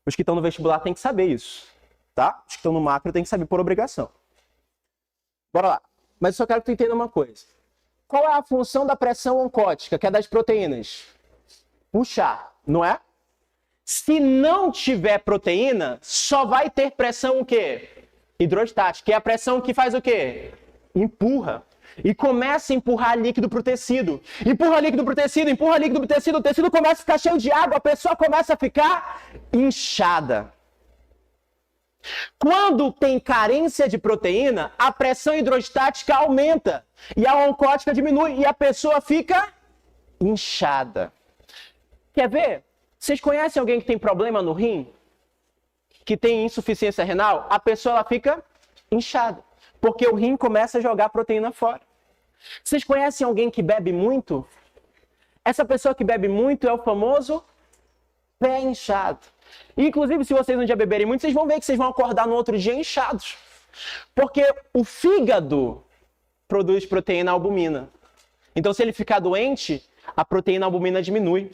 S1: Os que estão no vestibular têm que saber isso, tá? Os que estão no macro têm que saber por obrigação. Bora lá. Mas eu só quero que tu entenda uma coisa. Qual é a função da pressão oncótica, que é das proteínas? Puxar, não é? Se não tiver proteína, só vai ter pressão o quê? Hidrostática, que é a pressão que faz o quê? Empurra. E começa a empurrar líquido para o tecido. Empurra líquido para o tecido, empurra líquido para o tecido começa a ficar cheio de água, a pessoa começa a ficar inchada. Quando tem carência de proteína, a pressão hidrostática aumenta e a oncótica diminui e a pessoa fica inchada. Quer ver? Vocês conhecem alguém que tem problema no rim? Que tem insuficiência renal? A pessoa ela fica inchada, porque o rim começa a jogar proteína fora. Vocês conhecem alguém que bebe muito? Essa pessoa que bebe muito é o famoso pé inchado. Inclusive, se vocês um dia beberem muito, vocês vão ver que vocês vão acordar no outro dia inchados. Porque o fígado produz proteína albumina. Então, se ele ficar doente, a proteína albumina diminui.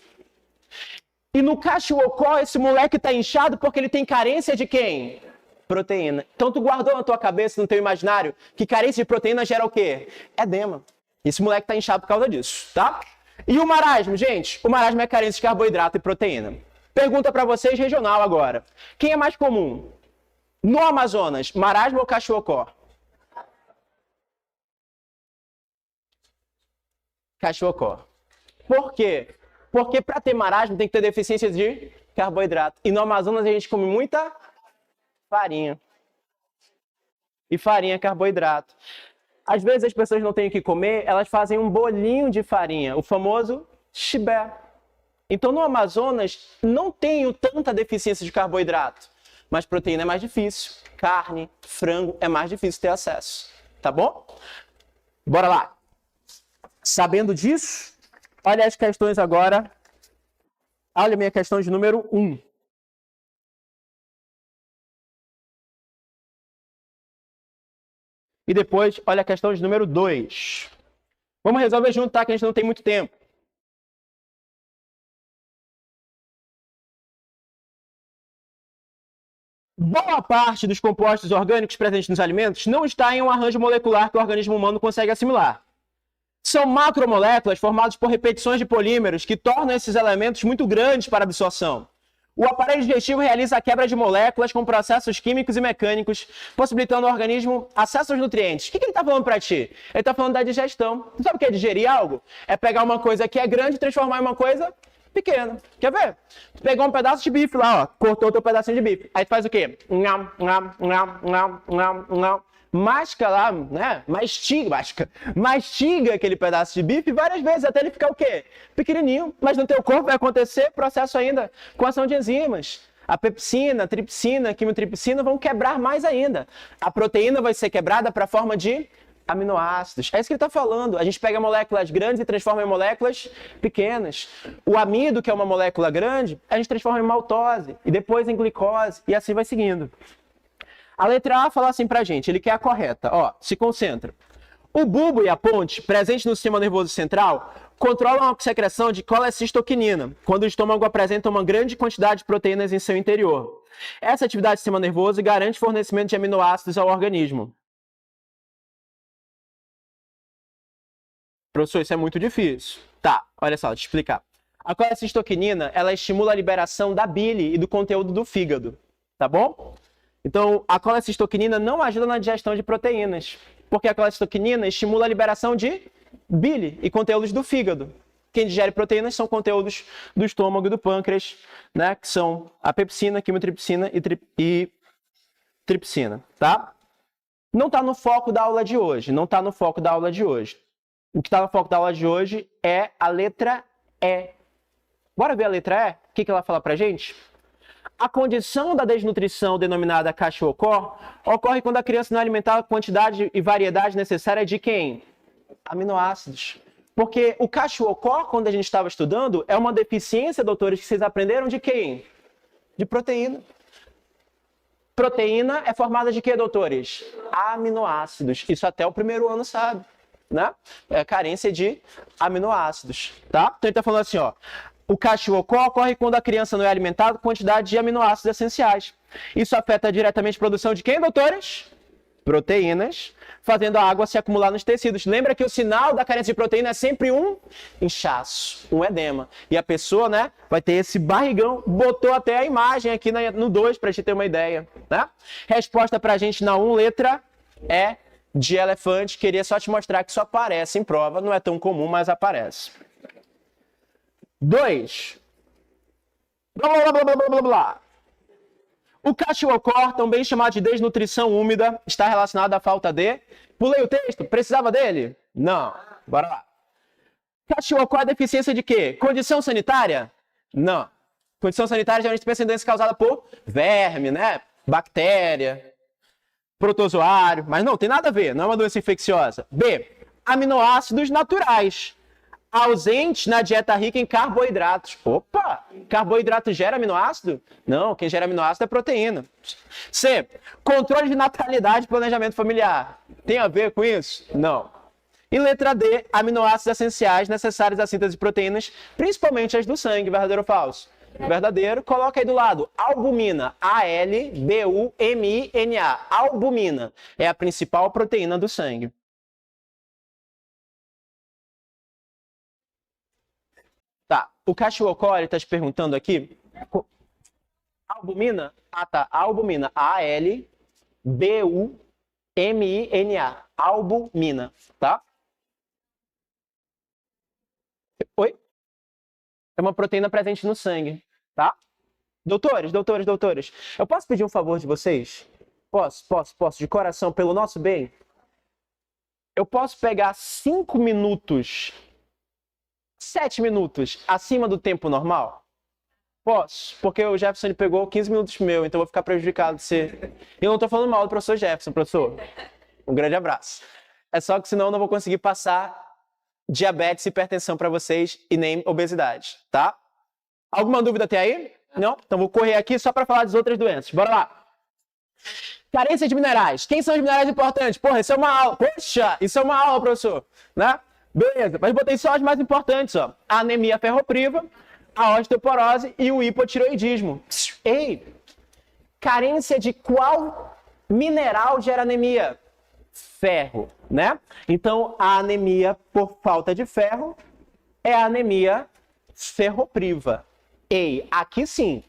S1: E no cachorro, esse moleque tá inchado porque ele tem carência de quem? Proteína. Então tu guardou na tua cabeça, no teu imaginário, que carência de proteína gera o quê? Edema. Esse moleque tá inchado por causa disso, tá? E o marasmo, gente? O marasmo é carência de carboidrato e proteína. Pergunta para vocês regional agora. Quem é mais comum? No Amazonas, marasmo ou cachorro? Cachorro. Por quê? Porque para ter marasmo tem que ter deficiência de carboidrato. E no Amazonas a gente come muita farinha. E farinha é carboidrato. Às vezes as pessoas não têm o que comer, elas fazem um bolinho de farinha, o famoso chibé. Então no Amazonas não tenho tanta deficiência de carboidrato, mas proteína é mais difícil. Carne, frango é mais difícil ter acesso. Tá bom? Bora lá. Sabendo disso, olha as questões agora. Olha a minha questão de número 1. E depois, olha a questão de número 2. Vamos resolver junto, tá? Que a gente não tem muito tempo. Boa parte dos compostos orgânicos presentes nos alimentos não está em um arranjo molecular que o organismo humano consegue assimilar. São macromoléculas formadas por repetições de polímeros que tornam esses elementos muito grandes para absorção. O aparelho digestivo realiza a quebra de moléculas com processos químicos e mecânicos, possibilitando ao organismo acesso aos nutrientes. O que ele está falando para ti? Ele está falando da digestão. Tu sabe o que é digerir algo? É pegar uma coisa que é grande e transformar em uma coisa pequena. Quer ver? Tu pegou um pedaço de bife lá, ó, cortou o teu pedacinho de bife. Aí tu faz o quê? Masca lá, né? Mastiga aquele pedaço de bife várias vezes até ele ficar o quê? Pequenininho. Mas no teu corpo vai acontecer processo ainda com ação de enzimas. A pepsina, a tripsina, a quimiotripsina vão quebrar mais ainda. A proteína vai ser quebrada para a forma de aminoácidos. É isso que ele está falando. A gente pega moléculas grandes e transforma em moléculas pequenas. O amido, que é uma molécula grande, a gente transforma em maltose e depois em glicose e assim vai seguindo. A letra A fala assim pra gente, ele quer a correta. Ó, se concentra. O bulbo e a ponte, presentes no sistema nervoso central, controlam a secreção de colecistoquinina, quando o estômago apresenta uma grande quantidade de proteínas em seu interior. Essa atividade do sistema nervoso garante fornecimento de aminoácidos ao organismo. Professor, isso é muito difícil. Tá, olha só, deixa eu explicar. A colecistoquinina, ela estimula a liberação da bile e do conteúdo do fígado, tá bom? Então, a colecistoquinina não ajuda na digestão de proteínas, porque a colecistoquinina estimula a liberação de bile e conteúdos do fígado. Quem digere proteínas são conteúdos do estômago e do pâncreas, né, que são a pepsina, quimiotripsina e tripsina, tá? Não está no foco da aula de hoje, O que está no foco da aula de hoje é a letra E. Bora ver a letra E? O que ela fala pra gente? A condição da desnutrição, denominada cachocó, ocorre quando a criança não é alimentada com quantidade e variedade necessária de quem? Aminoácidos. Porque o cachocó, quando a gente estava estudando, é uma deficiência, doutores, que vocês aprenderam de quem? De proteína. Proteína é formada de quê, doutores? Aminoácidos. Isso até o primeiro ano sabe, né? É carência de aminoácidos, tá? Então ele está falando assim, ó. O cachocó ocorre quando a criança não é alimentada com quantidade de aminoácidos essenciais. Isso afeta diretamente a produção de quem, doutores? Proteínas, fazendo a água se acumular nos tecidos. Lembra que o sinal da carência de proteína é sempre um inchaço, um edema. E a pessoa, né, vai ter esse barrigão, botou até a imagem aqui no 2 para a gente ter uma ideia, né? Resposta para a gente na 1, letra E de elefante. Queria só te mostrar que isso aparece em prova, não é tão comum, mas aparece. 2. Blá, blá, blá, blá, blá, blá. O cachocó, também chamado de desnutrição úmida, está relacionado à falta de... Pulei o texto, precisava dele? Não. Bora lá. Cachocó é deficiência de quê? Condição sanitária? Não. Condição sanitária geralmente pensa em doença causada por verme, né? Bactéria, protozoário, mas não, tem nada a ver, não é uma doença infecciosa. B. Aminoácidos naturais. Ausente na dieta rica em carboidratos. Opa! Carboidrato gera aminoácido? Não, quem gera aminoácido é proteína. C. Controle de natalidade e planejamento familiar. Tem a ver com isso? Não. E letra D. Aminoácidos essenciais necessários à síntese de proteínas, principalmente as do sangue, verdadeiro ou falso? Verdadeiro. Coloca aí do lado. Albumina. A-L-B-U-M-I-N-A. Albumina. É a principal proteína do sangue. Tá. O Cachiocore está te perguntando aqui. Albumina? Ah, tá. Albumina. A-L-B-U-M-I-N-A. Albumina. Tá? Oi? É uma proteína presente no sangue. Tá? Doutores. Eu posso pedir um favor de vocês? Posso. De coração, pelo nosso bem. Eu posso pegar 5 minutos, 7 minutos acima do tempo normal? Posso, porque o Jefferson ele pegou 15 minutos meu, então eu vou ficar prejudicado se... Eu não tô falando mal do professor Jefferson, professor. Um grande abraço. É só que senão eu não vou conseguir passar diabetes e hipertensão para vocês e nem obesidade, tá? Alguma dúvida até aí? Não? Então vou correr aqui só para falar das outras doenças. Bora lá. Carência de minerais. Quem são os minerais importantes? Porra, isso é uma aula. Poxa, isso é uma aula, professor. Né? Beleza, mas botei só as mais importantes, ó. A anemia ferropriva, a osteoporose e o hipotireoidismo. Ei, carência de qual mineral gera anemia? Ferro, né? Então, a anemia por falta de ferro é a anemia ferropriva. Ei, aqui sim.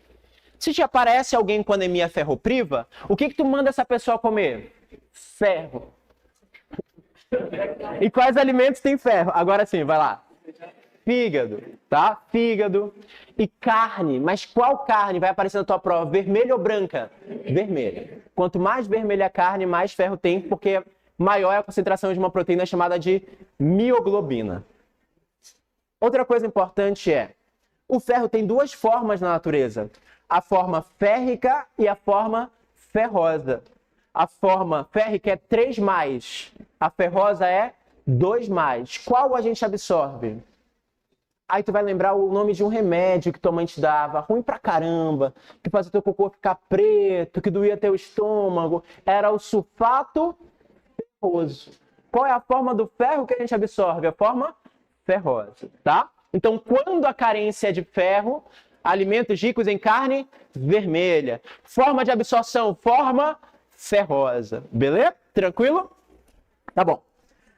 S1: Se te aparece alguém com anemia ferropriva, o que tu manda essa pessoa comer? Ferro. E quais alimentos tem ferro? Agora sim, vai lá. Fígado, tá? Fígado e carne. Mas qual carne vai aparecer na tua prova? Vermelha ou branca? Vermelha. Quanto mais vermelha a carne, mais ferro tem, porque maior é a concentração de uma proteína chamada de mioglobina. Outra coisa importante é, o ferro tem duas formas na natureza. A forma férrica e a forma ferrosa. A forma férrica é 3+, a ferrosa é 2+. Qual a gente absorve? Aí tu vai lembrar o nome de um remédio que tua mãe te dava, ruim pra caramba, que fazia teu cocô ficar preto, que doía teu estômago. Era o sulfato ferroso. Qual é a forma do ferro que a gente absorve? A forma ferrosa, tá? Então, quando a carência é de ferro, alimentos ricos em carne vermelha. Forma de absorção, forma ferrosa. Beleza? Tranquilo? Tá bom.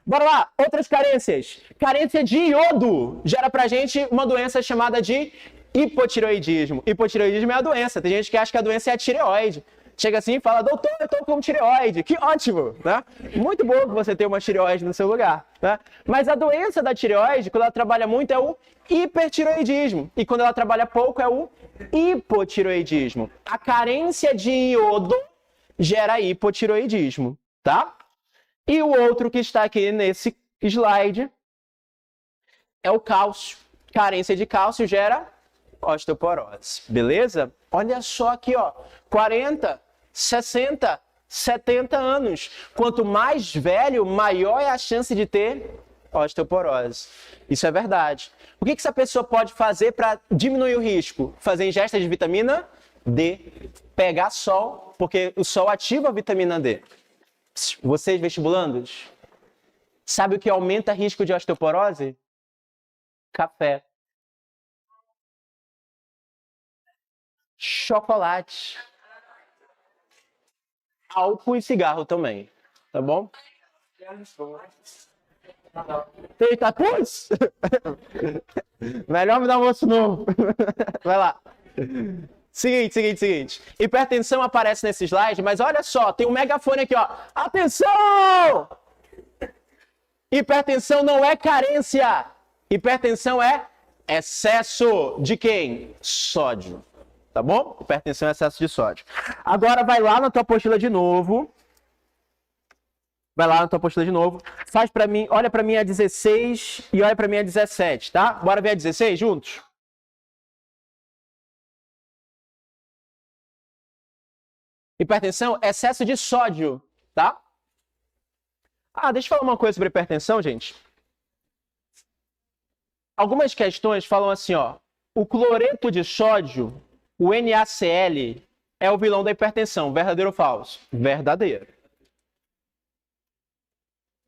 S1: Bora lá, outras carências. Carência de iodo gera pra gente uma doença chamada de hipotireoidismo. Hipotireoidismo é a doença. Tem gente que acha que a doença é a tireoide. Chega assim e fala, doutor, eu tô com tireoide. Que ótimo, né? Muito bom que você ter uma tireoide no seu lugar, né? Mas a doença da tireoide, quando ela trabalha muito, é o hipertireoidismo. E quando ela trabalha pouco, é o hipotireoidismo. A carência de iodo gera hipotireoidismo, tá? E o outro que está aqui nesse slide é o cálcio. Carência de cálcio gera osteoporose, beleza? Olha só aqui, ó, 40, 60, 70 anos. Quanto mais velho, maior é a chance de ter osteoporose. Isso é verdade. O que essa pessoa pode fazer para diminuir o risco? Fazer ingesta de vitamina D. Pegar sol, porque o sol ativa a vitamina D. Vocês vestibulandos, sabe o que aumenta o risco de osteoporose? Café. Chocolate. Álcool e cigarro também, tá bom? Eita, putz! Melhor me dar um almoço novo. Vai lá. Seguinte. Hipertensão aparece nesse slide, mas olha só, tem um megafone aqui, ó. Atenção! Hipertensão não é carência. Hipertensão é excesso de quem? Sódio. Tá bom? Hipertensão é excesso de sódio. Agora vai lá na tua apostila de novo. Faz pra mim, olha pra mim a 16 e olha pra mim a 17, tá? Bora ver a 16 juntos? Hipertensão, excesso de sódio, tá? Ah, deixa eu falar uma coisa sobre hipertensão, gente. Algumas questões falam assim, ó. O cloreto de sódio, o NaCl, é o vilão da hipertensão. Verdadeiro ou falso? Verdadeiro.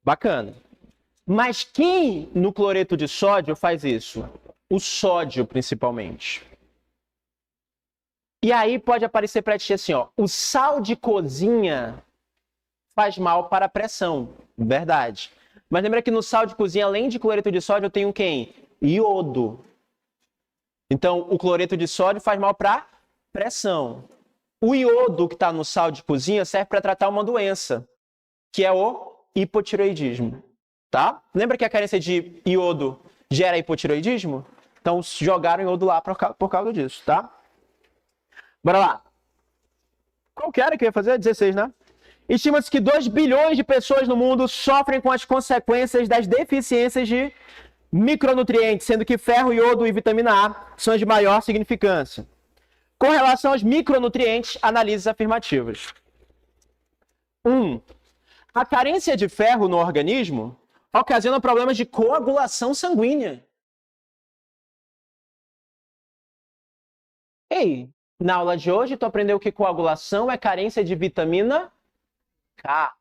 S1: Bacana. Mas quem no cloreto de sódio faz isso? O sódio, principalmente. E aí pode aparecer para ti assim, ó, o sal de cozinha faz mal para a pressão. Verdade. Mas lembra que no sal de cozinha, além de cloreto de sódio, eu tenho quem? Iodo. Então, o cloreto de sódio faz mal para pressão. O iodo que está no sal de cozinha serve para tratar uma doença, que é o hipotireoidismo. Tá? Lembra que a carência de iodo gera hipotireoidismo? Então, jogaram iodo lá por causa disso, tá? Bora lá. Qual que era que eu ia fazer? 16, né? Estima-se que 2 bilhões de pessoas no mundo sofrem com as consequências das deficiências de micronutrientes, sendo que ferro, iodo e vitamina A são as de maior significância. Com relação aos micronutrientes, análises afirmativas. 1. A carência de ferro no organismo ocasiona problemas de coagulação sanguínea. Ei, na aula de hoje tu aprendeu que coagulação é carência de vitamina K.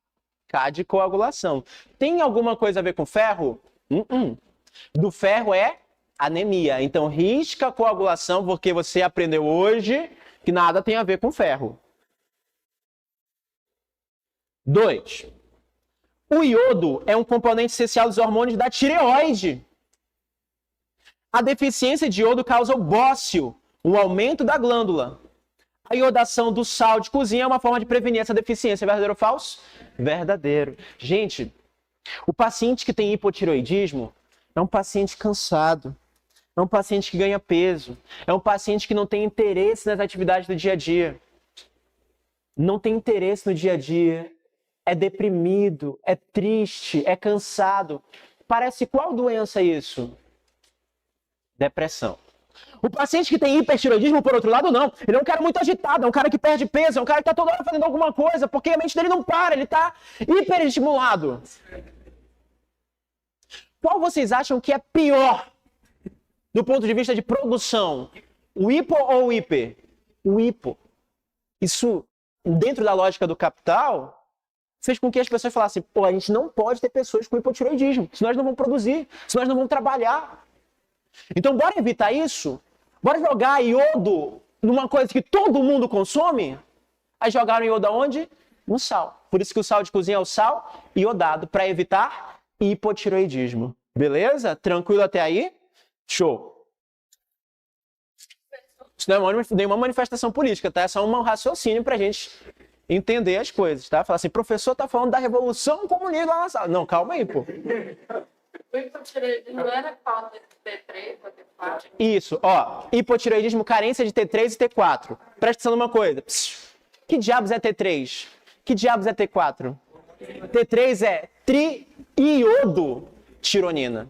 S1: K de coagulação. Tem alguma coisa a ver com ferro? Do ferro é anemia. Então risca a coagulação porque você aprendeu hoje que nada tem a ver com ferro. 2. O iodo é um componente essencial dos hormônios da tireoide. A deficiência de iodo causa o bócio, um aumento da glândula. A iodação do sal de cozinha é uma forma de prevenir essa deficiência. Verdadeiro ou falso? Verdadeiro. Gente, o paciente que tem hipotireoidismo é um paciente cansado. É um paciente que ganha peso. É um paciente que não tem interesse nas atividades do dia a dia. Não tem interesse no dia a dia. É deprimido, é triste, é cansado. Parece qual doença isso? Depressão. O paciente que tem hipertireoidismo, por outro lado, não. Ele é um cara muito agitado, é um cara que perde peso, é um cara que está toda hora fazendo alguma coisa, porque a mente dele não para, ele está hiperestimulado. Qual vocês acham que é pior do ponto de vista de produção? O hipo ou o hiper? O hipo. Isso, dentro da lógica do capital, fez com que as pessoas falassem, pô, a gente não pode ter pessoas com hipotireoidismo, senão elas não vão produzir, senão elas não vão trabalhar. Então, bora evitar isso? Bora jogar iodo numa coisa que todo mundo consome? Aí jogaram iodo aonde? No sal. Por isso que o sal de cozinha é o sal iodado, para evitar hipotireoidismo. Beleza? Tranquilo até aí? Show. Isso não é nenhuma manifestação política, tá? É só um raciocínio pra gente entender as coisas, tá? Falar assim, professor tá falando da revolução comunista lá na sala. Não, calma aí, pô.
S2: O hipotireoidismo não era falta de T3 ou T4?
S1: Isso, ó. Hipotireoidismo, carência de T3 e T4. Presta atenção numa coisa. Que diabos é T3? Que diabos é T4? T3 é triiodotironina.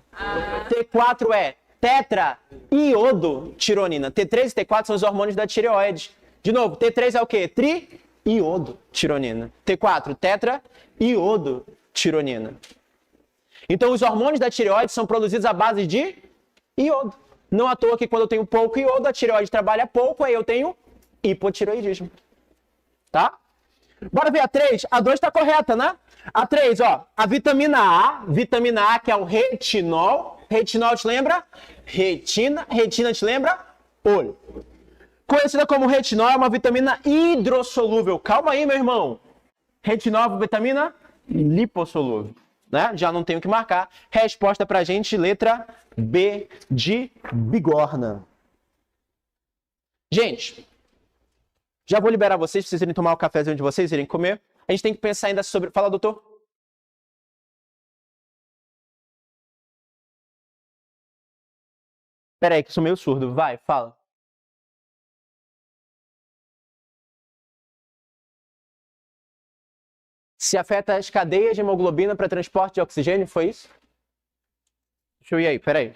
S1: T4 é tetraiodotironina. T3 e T4 são os hormônios da tireoide. De novo, T3 é o quê? Triiodotironina. T4, tetraiodotironina. Então, os hormônios da tireoide são produzidos à base de iodo. Não à toa que quando eu tenho pouco iodo, a tireoide trabalha pouco, aí eu tenho hipotireoidismo. Tá? Bora ver a 3. A 2 está correta, né? A 3, ó. A vitamina A, que é o retinol. Retinol te lembra? Retina. Retina te lembra? Olho. Conhecida como retinol, é uma vitamina hidrossolúvel. Calma aí, meu irmão. Retinol é uma vitamina lipossolúvel. Né? Já não tenho que marcar. Resposta pra gente, letra B de bigorna. Gente, já vou liberar vocês, pra vocês irem tomar o cafezinho de vocês, irem comer. A gente tem que pensar ainda sobre... Fala, doutor. Pera aí, que eu sou meio surdo. Vai, fala. Se afeta as cadeias de hemoglobina para transporte de oxigênio, foi isso? Deixa eu ir aí, peraí.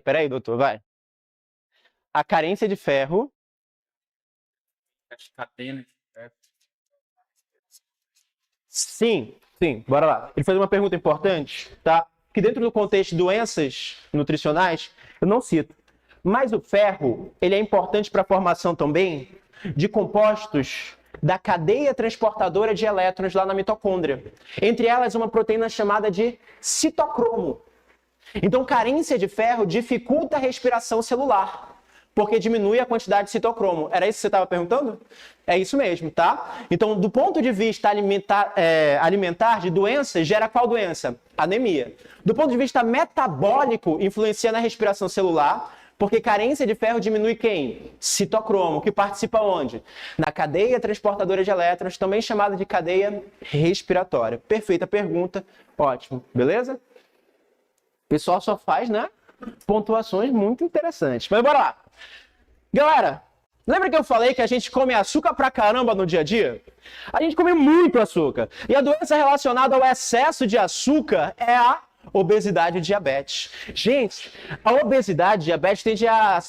S1: Peraí, doutor, vai. A carência de ferro...
S3: As cadenas de ferro.
S1: Sim, bora lá. Ele fez uma pergunta importante, tá? Que dentro do contexto de doenças nutricionais, eu não cito. Mas o ferro, ele é importante para a formação também de compostos da cadeia transportadora de elétrons lá na mitocôndria. Entre elas, uma proteína chamada de citocromo. Então, carência de ferro dificulta a respiração celular, porque diminui a quantidade de citocromo. Era isso que você estava perguntando? É isso mesmo, tá? Então, do ponto de vista alimentar de doença, gera qual doença? Anemia. Do ponto de vista metabólico, influencia na respiração celular, porque carência de ferro diminui quem? Citocromo, que participa onde? Na cadeia transportadora de elétrons, também chamada de cadeia respiratória. Perfeita pergunta, ótimo, beleza? O pessoal só faz, né? Pontuações muito interessantes. Mas bora lá. Galera, lembra que eu falei que a gente come açúcar pra caramba no dia a dia? A gente come muito açúcar. E a doença relacionada ao excesso de açúcar é a obesidade e diabetes. Gente, a obesidade e diabetes tende a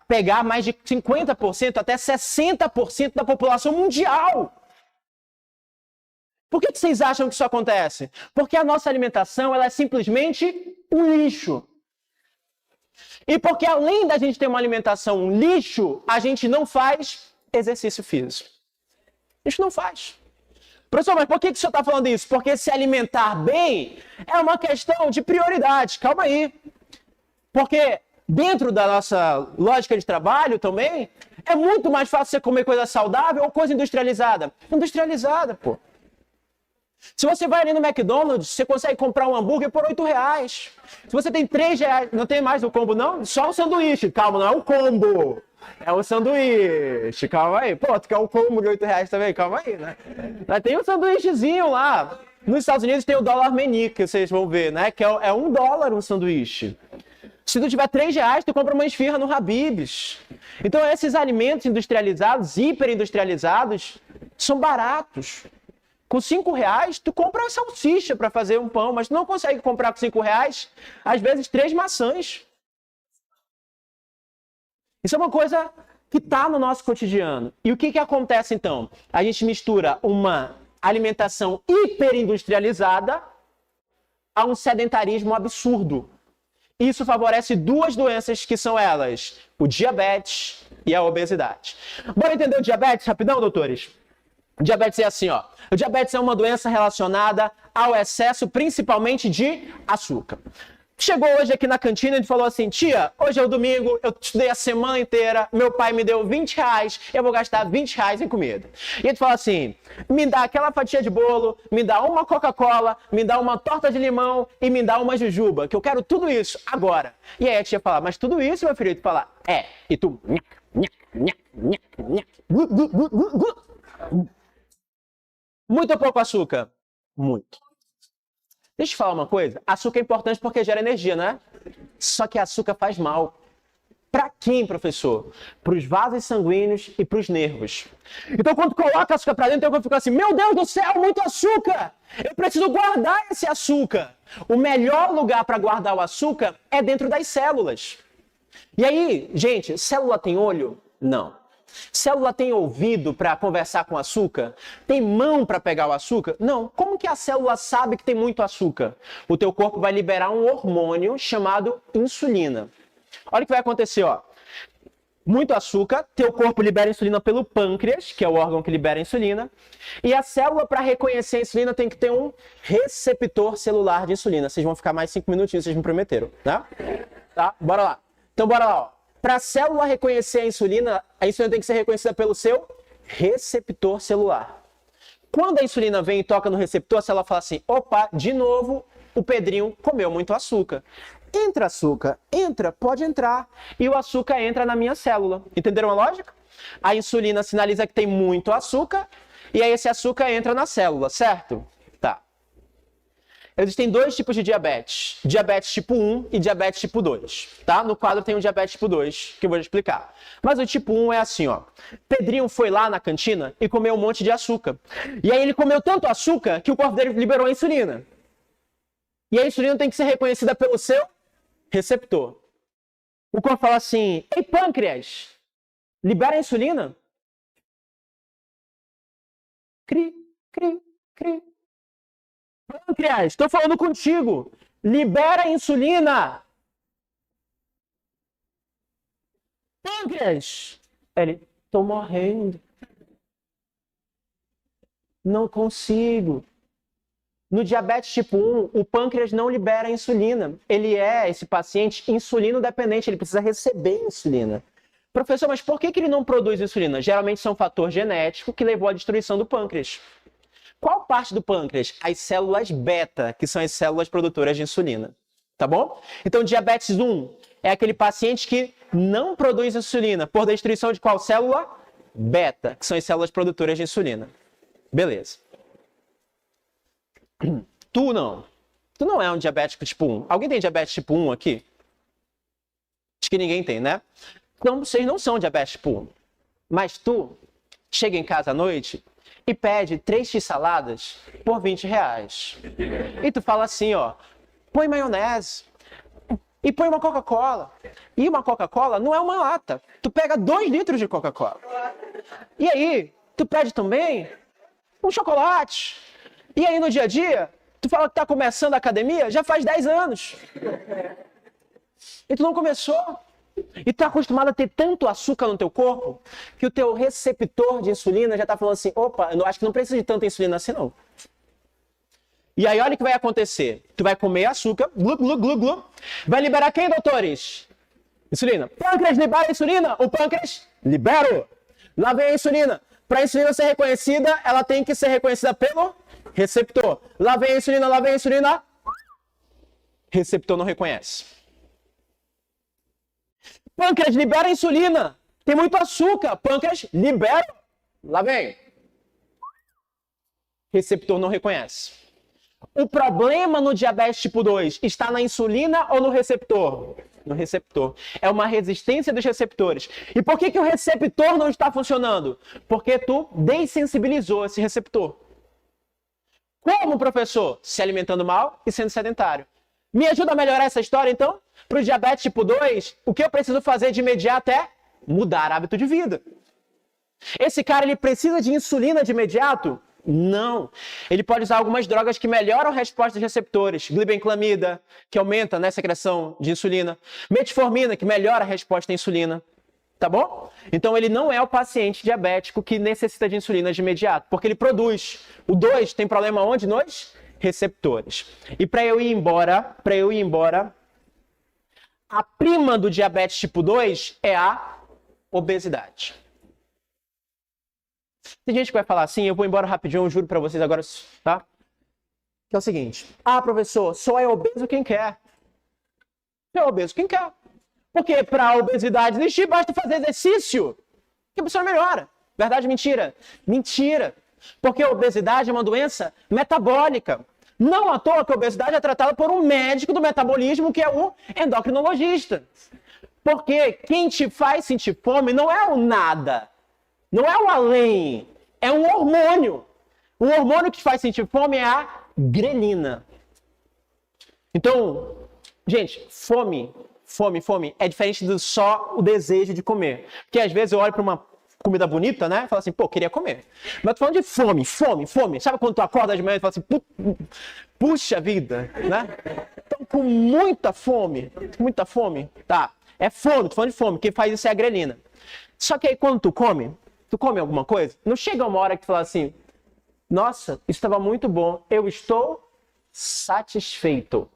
S1: pegar mais de 50% até 60% da população mundial. Por que vocês acham que isso acontece? Porque a nossa alimentação ela é simplesmente um lixo. E porque além da gente ter uma alimentação um lixo, a gente não faz exercício físico. A gente não faz. Professor, mas por que o senhor está falando isso? Porque se alimentar bem é uma questão de prioridade. Calma aí. Porque dentro da nossa lógica de trabalho também, é muito mais fácil você comer coisa saudável ou coisa industrializada. Industrializada, pô. Se você vai ali no McDonald's, você consegue comprar um hambúrguer por R$8. Se você tem R$3, não tem mais o combo não? Só o sanduíche. Calma, não é o combo. É o sanduíche. Calma aí. Pô, tu quer um combo de R$8 também? Calma aí, né? Mas tem um sanduíchezinho lá. Nos Estados Unidos tem o dólar menu, que vocês vão ver, né? Que é $1 um sanduíche. Se tu tiver R$3, tu compra uma esfirra no Habib's. Então esses alimentos industrializados, hiperindustrializados, são baratos. Com R$5, tu compra uma salsicha para fazer um pão, mas tu não consegue comprar com R$5, às vezes 3 maçãs. Isso é uma coisa que está no nosso cotidiano. E o que acontece então? A gente mistura uma alimentação hiperindustrializada a um sedentarismo absurdo. Isso favorece duas doenças que são elas, o diabetes e a obesidade. Bora entender o diabetes rapidão, doutores? O diabetes é assim, ó. O diabetes é uma doença relacionada ao excesso, principalmente de açúcar. Chegou hoje aqui na cantina e falou assim, tia, hoje é o domingo, eu estudei a semana inteira, meu pai me deu R$20, eu vou gastar R$20 em comida. E ele fala assim, me dá aquela fatia de bolo, me dá uma Coca-Cola, me dá uma torta de limão e me dá uma jujuba, que eu quero tudo isso agora. E aí a tia fala, mas tudo isso, meu filho? E tu fala, é. E tu... Muito ou pouco açúcar? Muito. Deixa eu te falar uma coisa. Açúcar é importante porque gera energia, né? Só que açúcar faz mal. Para quem, professor? Para os vasos sanguíneos e para os nervos. Então, quando coloca açúcar para dentro, eu fico assim, meu Deus do céu, muito açúcar! Eu preciso guardar esse açúcar. O melhor lugar para guardar o açúcar é dentro das células. E aí, gente, célula tem olho? Não. Célula tem ouvido para conversar com açúcar? Tem mão para pegar o açúcar? Não. Como que a célula sabe que tem muito açúcar? O teu corpo vai liberar um hormônio chamado insulina. Olha o que vai acontecer, ó. Muito açúcar, teu corpo libera insulina pelo pâncreas, que é o órgão que libera a insulina, e a célula, para reconhecer a insulina, tem que ter um receptor celular de insulina. Vocês vão ficar mais 5 minutinhos, vocês me prometeram, né? Tá? Bora lá. Então, bora lá, ó. Para a célula reconhecer a insulina tem que ser reconhecida pelo seu receptor celular. Quando a insulina vem e toca no receptor, a célula fala assim, opa, de novo, o Pedrinho comeu muito açúcar. Entra açúcar, entra, pode entrar. E o açúcar entra na minha célula. Entenderam a lógica? A insulina sinaliza que tem muito açúcar, e aí esse açúcar entra na célula, certo? Tá. Existem dois tipos de diabetes. Diabetes tipo 1 e diabetes tipo 2. Tá? No quadro tem o diabetes tipo 2, que eu vou explicar. Mas o tipo 1 é assim, ó. Pedrinho foi lá na cantina e comeu um monte de açúcar. E aí ele comeu tanto açúcar que o corpo dele liberou a insulina. E a insulina tem que ser reconhecida pelo seu receptor. O corpo fala assim, ei pâncreas, libera a insulina. Cri, cri, cri. Pâncreas, estou falando contigo. Libera a insulina. Pâncreas. Ele, estou morrendo. Não consigo. No diabetes tipo 1, o pâncreas não libera insulina. Esse paciente, insulino dependente, ele precisa receber insulina. Professor, mas por que ele não produz insulina? Geralmente isso é um fator genético que levou à destruição do pâncreas. Qual parte do pâncreas? As células beta, que são as células produtoras de insulina. Tá bom? Então, diabetes 1 é aquele paciente que não produz insulina por destruição de qual célula? Beta, que são as células produtoras de insulina. Beleza. Tu não é um diabético tipo 1. Alguém tem diabetes tipo 1 aqui? Acho que ninguém tem, né? Então, vocês não são diabetes tipo 1. Mas tu chega em casa à noite e pede 3 x-saladas por R$20. E tu fala assim, ó, põe maionese e põe uma Coca-Cola. E uma Coca-Cola não é uma lata. Tu pega 2 litros de Coca-Cola. E aí, tu pede também um chocolate. E aí, no dia a dia, tu fala que tá começando a academia já faz 10 anos. E tu não começou. E tu tá acostumado a ter tanto açúcar no teu corpo que o teu receptor de insulina já tá falando assim, opa, eu acho que não precisa de tanta insulina assim não. E aí olha o que vai acontecer. Tu vai comer açúcar, glu, glu, glu, glu. Vai liberar quem, doutores? Insulina. Pâncreas libera a insulina? O pâncreas libera. Lá vem a insulina. Para a insulina ser reconhecida, ela tem que ser reconhecida pelo receptor. Lá vem a insulina, lá vem a insulina. Receptor não reconhece. Pâncreas libera insulina. Tem muito açúcar. Pâncreas libera. Lá vem. Receptor não reconhece. O problema no diabetes tipo 2 está na insulina ou no receptor? No receptor. É uma resistência dos receptores. E por que o receptor não está funcionando? Porque tu dessensibilizou esse receptor. Como, professor? Se alimentando mal e sendo sedentário. Me ajuda a melhorar essa história, então? Para o diabetes tipo 2, o que eu preciso fazer de imediato é mudar hábito de vida. Esse cara, ele precisa de insulina de imediato? Não. Ele pode usar algumas drogas que melhoram a resposta dos receptores. Glibenclamida, que aumenta, né, a secreção de insulina. Metformina, que melhora a resposta à insulina. Tá bom? Então ele não é o paciente diabético que necessita de insulina de imediato, porque ele produz. O 2 tem problema onde? Nos receptores. E para eu ir embora, a prima do diabetes tipo 2 é a obesidade. Tem gente que vai falar assim, eu vou embora rapidinho, eu juro pra vocês agora, tá? Que é o seguinte, professor, só é obeso quem quer. Só é obeso quem quer. Porque pra obesidade existir, basta fazer exercício, que a pessoa melhora. Verdade ou mentira? Mentira. Porque a obesidade é uma doença metabólica. Não à toa que a obesidade é tratada por um médico do metabolismo, que é o endocrinologista. Porque quem te faz sentir fome não é o nada. Não é o além, é um hormônio. O hormônio que te faz sentir fome é a grelina. Então, gente, fome é diferente do só o desejo de comer. Porque às vezes eu olho para uma comida bonita, né? E falo assim, pô, queria comer. Mas tô falando de fome. Sabe quando tu acorda de manhã e fala assim, puxa vida, né? Então, com muita fome. Tá, é fome, tô falando de fome. Quem faz isso é a grelina. Só que aí quando tu come alguma coisa, não chega uma hora que tu fala assim, nossa, isso estava muito bom, eu estou satisfeito.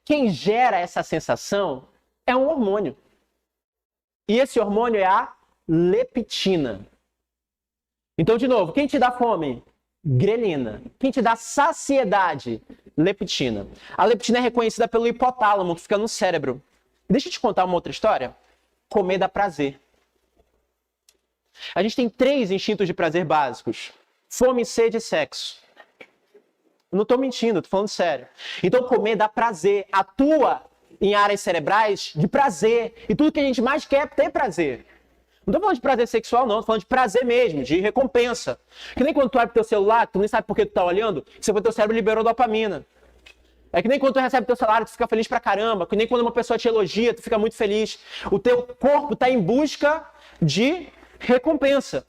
S1: Quem gera essa sensação é um hormônio. E esse hormônio é a leptina. Então, de novo, quem te dá fome? Grelina. Quem te dá saciedade? Leptina. A leptina é reconhecida pelo hipotálamo, que fica no cérebro. Deixa eu te contar uma outra história. Comer dá prazer. A gente tem 3 instintos de prazer básicos. Fome, sede e sexo. Eu não estou mentindo, estou falando sério. Então comer dá prazer. Atua em áreas cerebrais de prazer. E tudo que a gente mais quer é ter prazer. Não estou falando de prazer sexual, não. Estou falando de prazer mesmo, de recompensa. Que nem quando tu abre teu celular, tu nem sabe por que tu tá olhando, você foi teu cérebro liberou dopamina. É que nem quando tu recebe teu salário, tu fica feliz pra caramba. Que nem quando uma pessoa te elogia, tu fica muito feliz. O teu corpo está em busca de recompensa.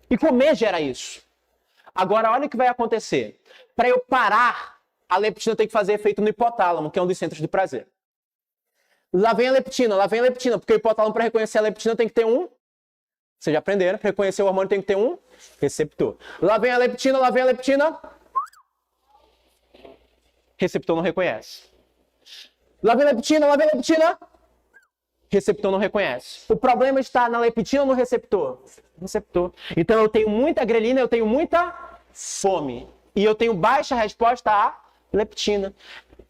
S1: E comer gera isso. Agora, olha o que vai acontecer. Para eu parar, a leptina tem que fazer efeito no hipotálamo, que é um dos centros de prazer. Lá vem a leptina, porque o hipotálamo, para reconhecer a leptina, tem que ter um... Vocês já aprenderam, para reconhecer o hormônio tem que ter um receptor. Lá vem a leptina, Receptor não reconhece. Lá vem leptina, lá vem leptina. Receptor não reconhece. O problema está na leptina ou no receptor? Receptor. Então eu tenho muita grelina, eu tenho muita fome. E eu tenho baixa resposta à leptina.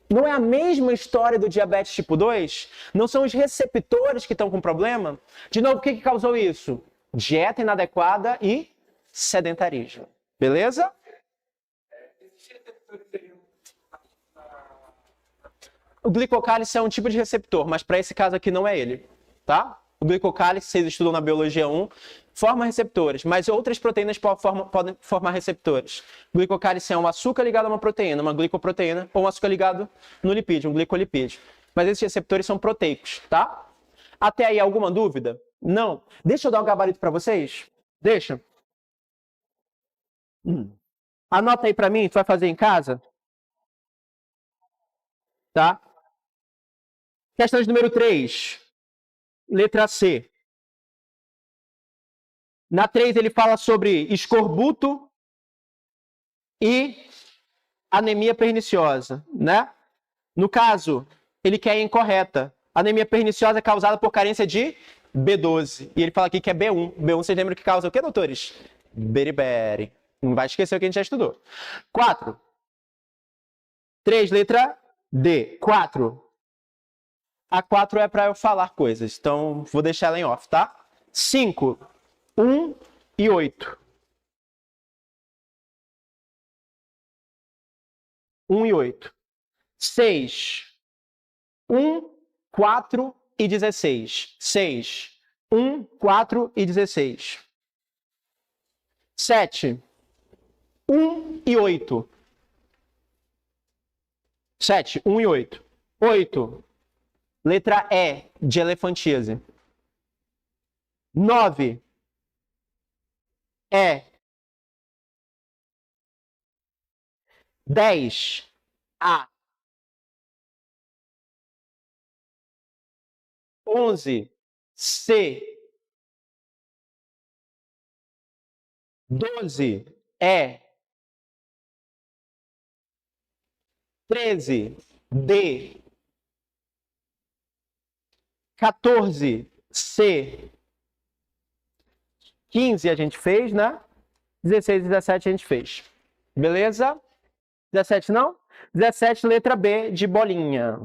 S1: Não é a mesma história do diabetes tipo 2? Não são os receptores que estão com problema? De novo, o que causou isso? Dieta inadequada e sedentarismo. Beleza? O glicocálice é um tipo de receptor, mas para esse caso aqui não é ele, tá? O glicocálice, vocês estudam na biologia 1, forma receptores, mas outras proteínas podem formar receptores. O glicocálice é um açúcar ligado a uma proteína, uma glicoproteína, ou um açúcar ligado no lipídio, um glicolipídio. Mas esses receptores são proteicos, tá? Até aí, alguma dúvida? Não. Deixa eu dar um gabarito para vocês? Deixa. Anota aí para mim, tu vai fazer em casa? Tá? Questão de número 3. Letra C. Na 3 ele fala sobre escorbuto e anemia perniciosa, né? No caso, ele quer a incorreta. Anemia perniciosa é causada por carência de B12. E ele fala aqui que é B1. B1, vocês lembram que causa o quê, doutores? Beriberi. Não vai esquecer o que a gente já estudou. 4. 3, letra D. 4. A 4 é para eu falar coisas, então vou deixar ela em off, tá? 5, 1 e 8. 1 e 8. 6, 1, 4 e 16. 6, 1, 4 e 16. 7, 1 e 8. 7, 1 e 8. 8. Letra E, de elefantíase. 9. E. 10. A. 11. C. 12. E. 13. D. 14, C. 15 a gente fez, né? 16 e 17 a gente fez. Beleza? 17 não? 17, letra B, de bolinha.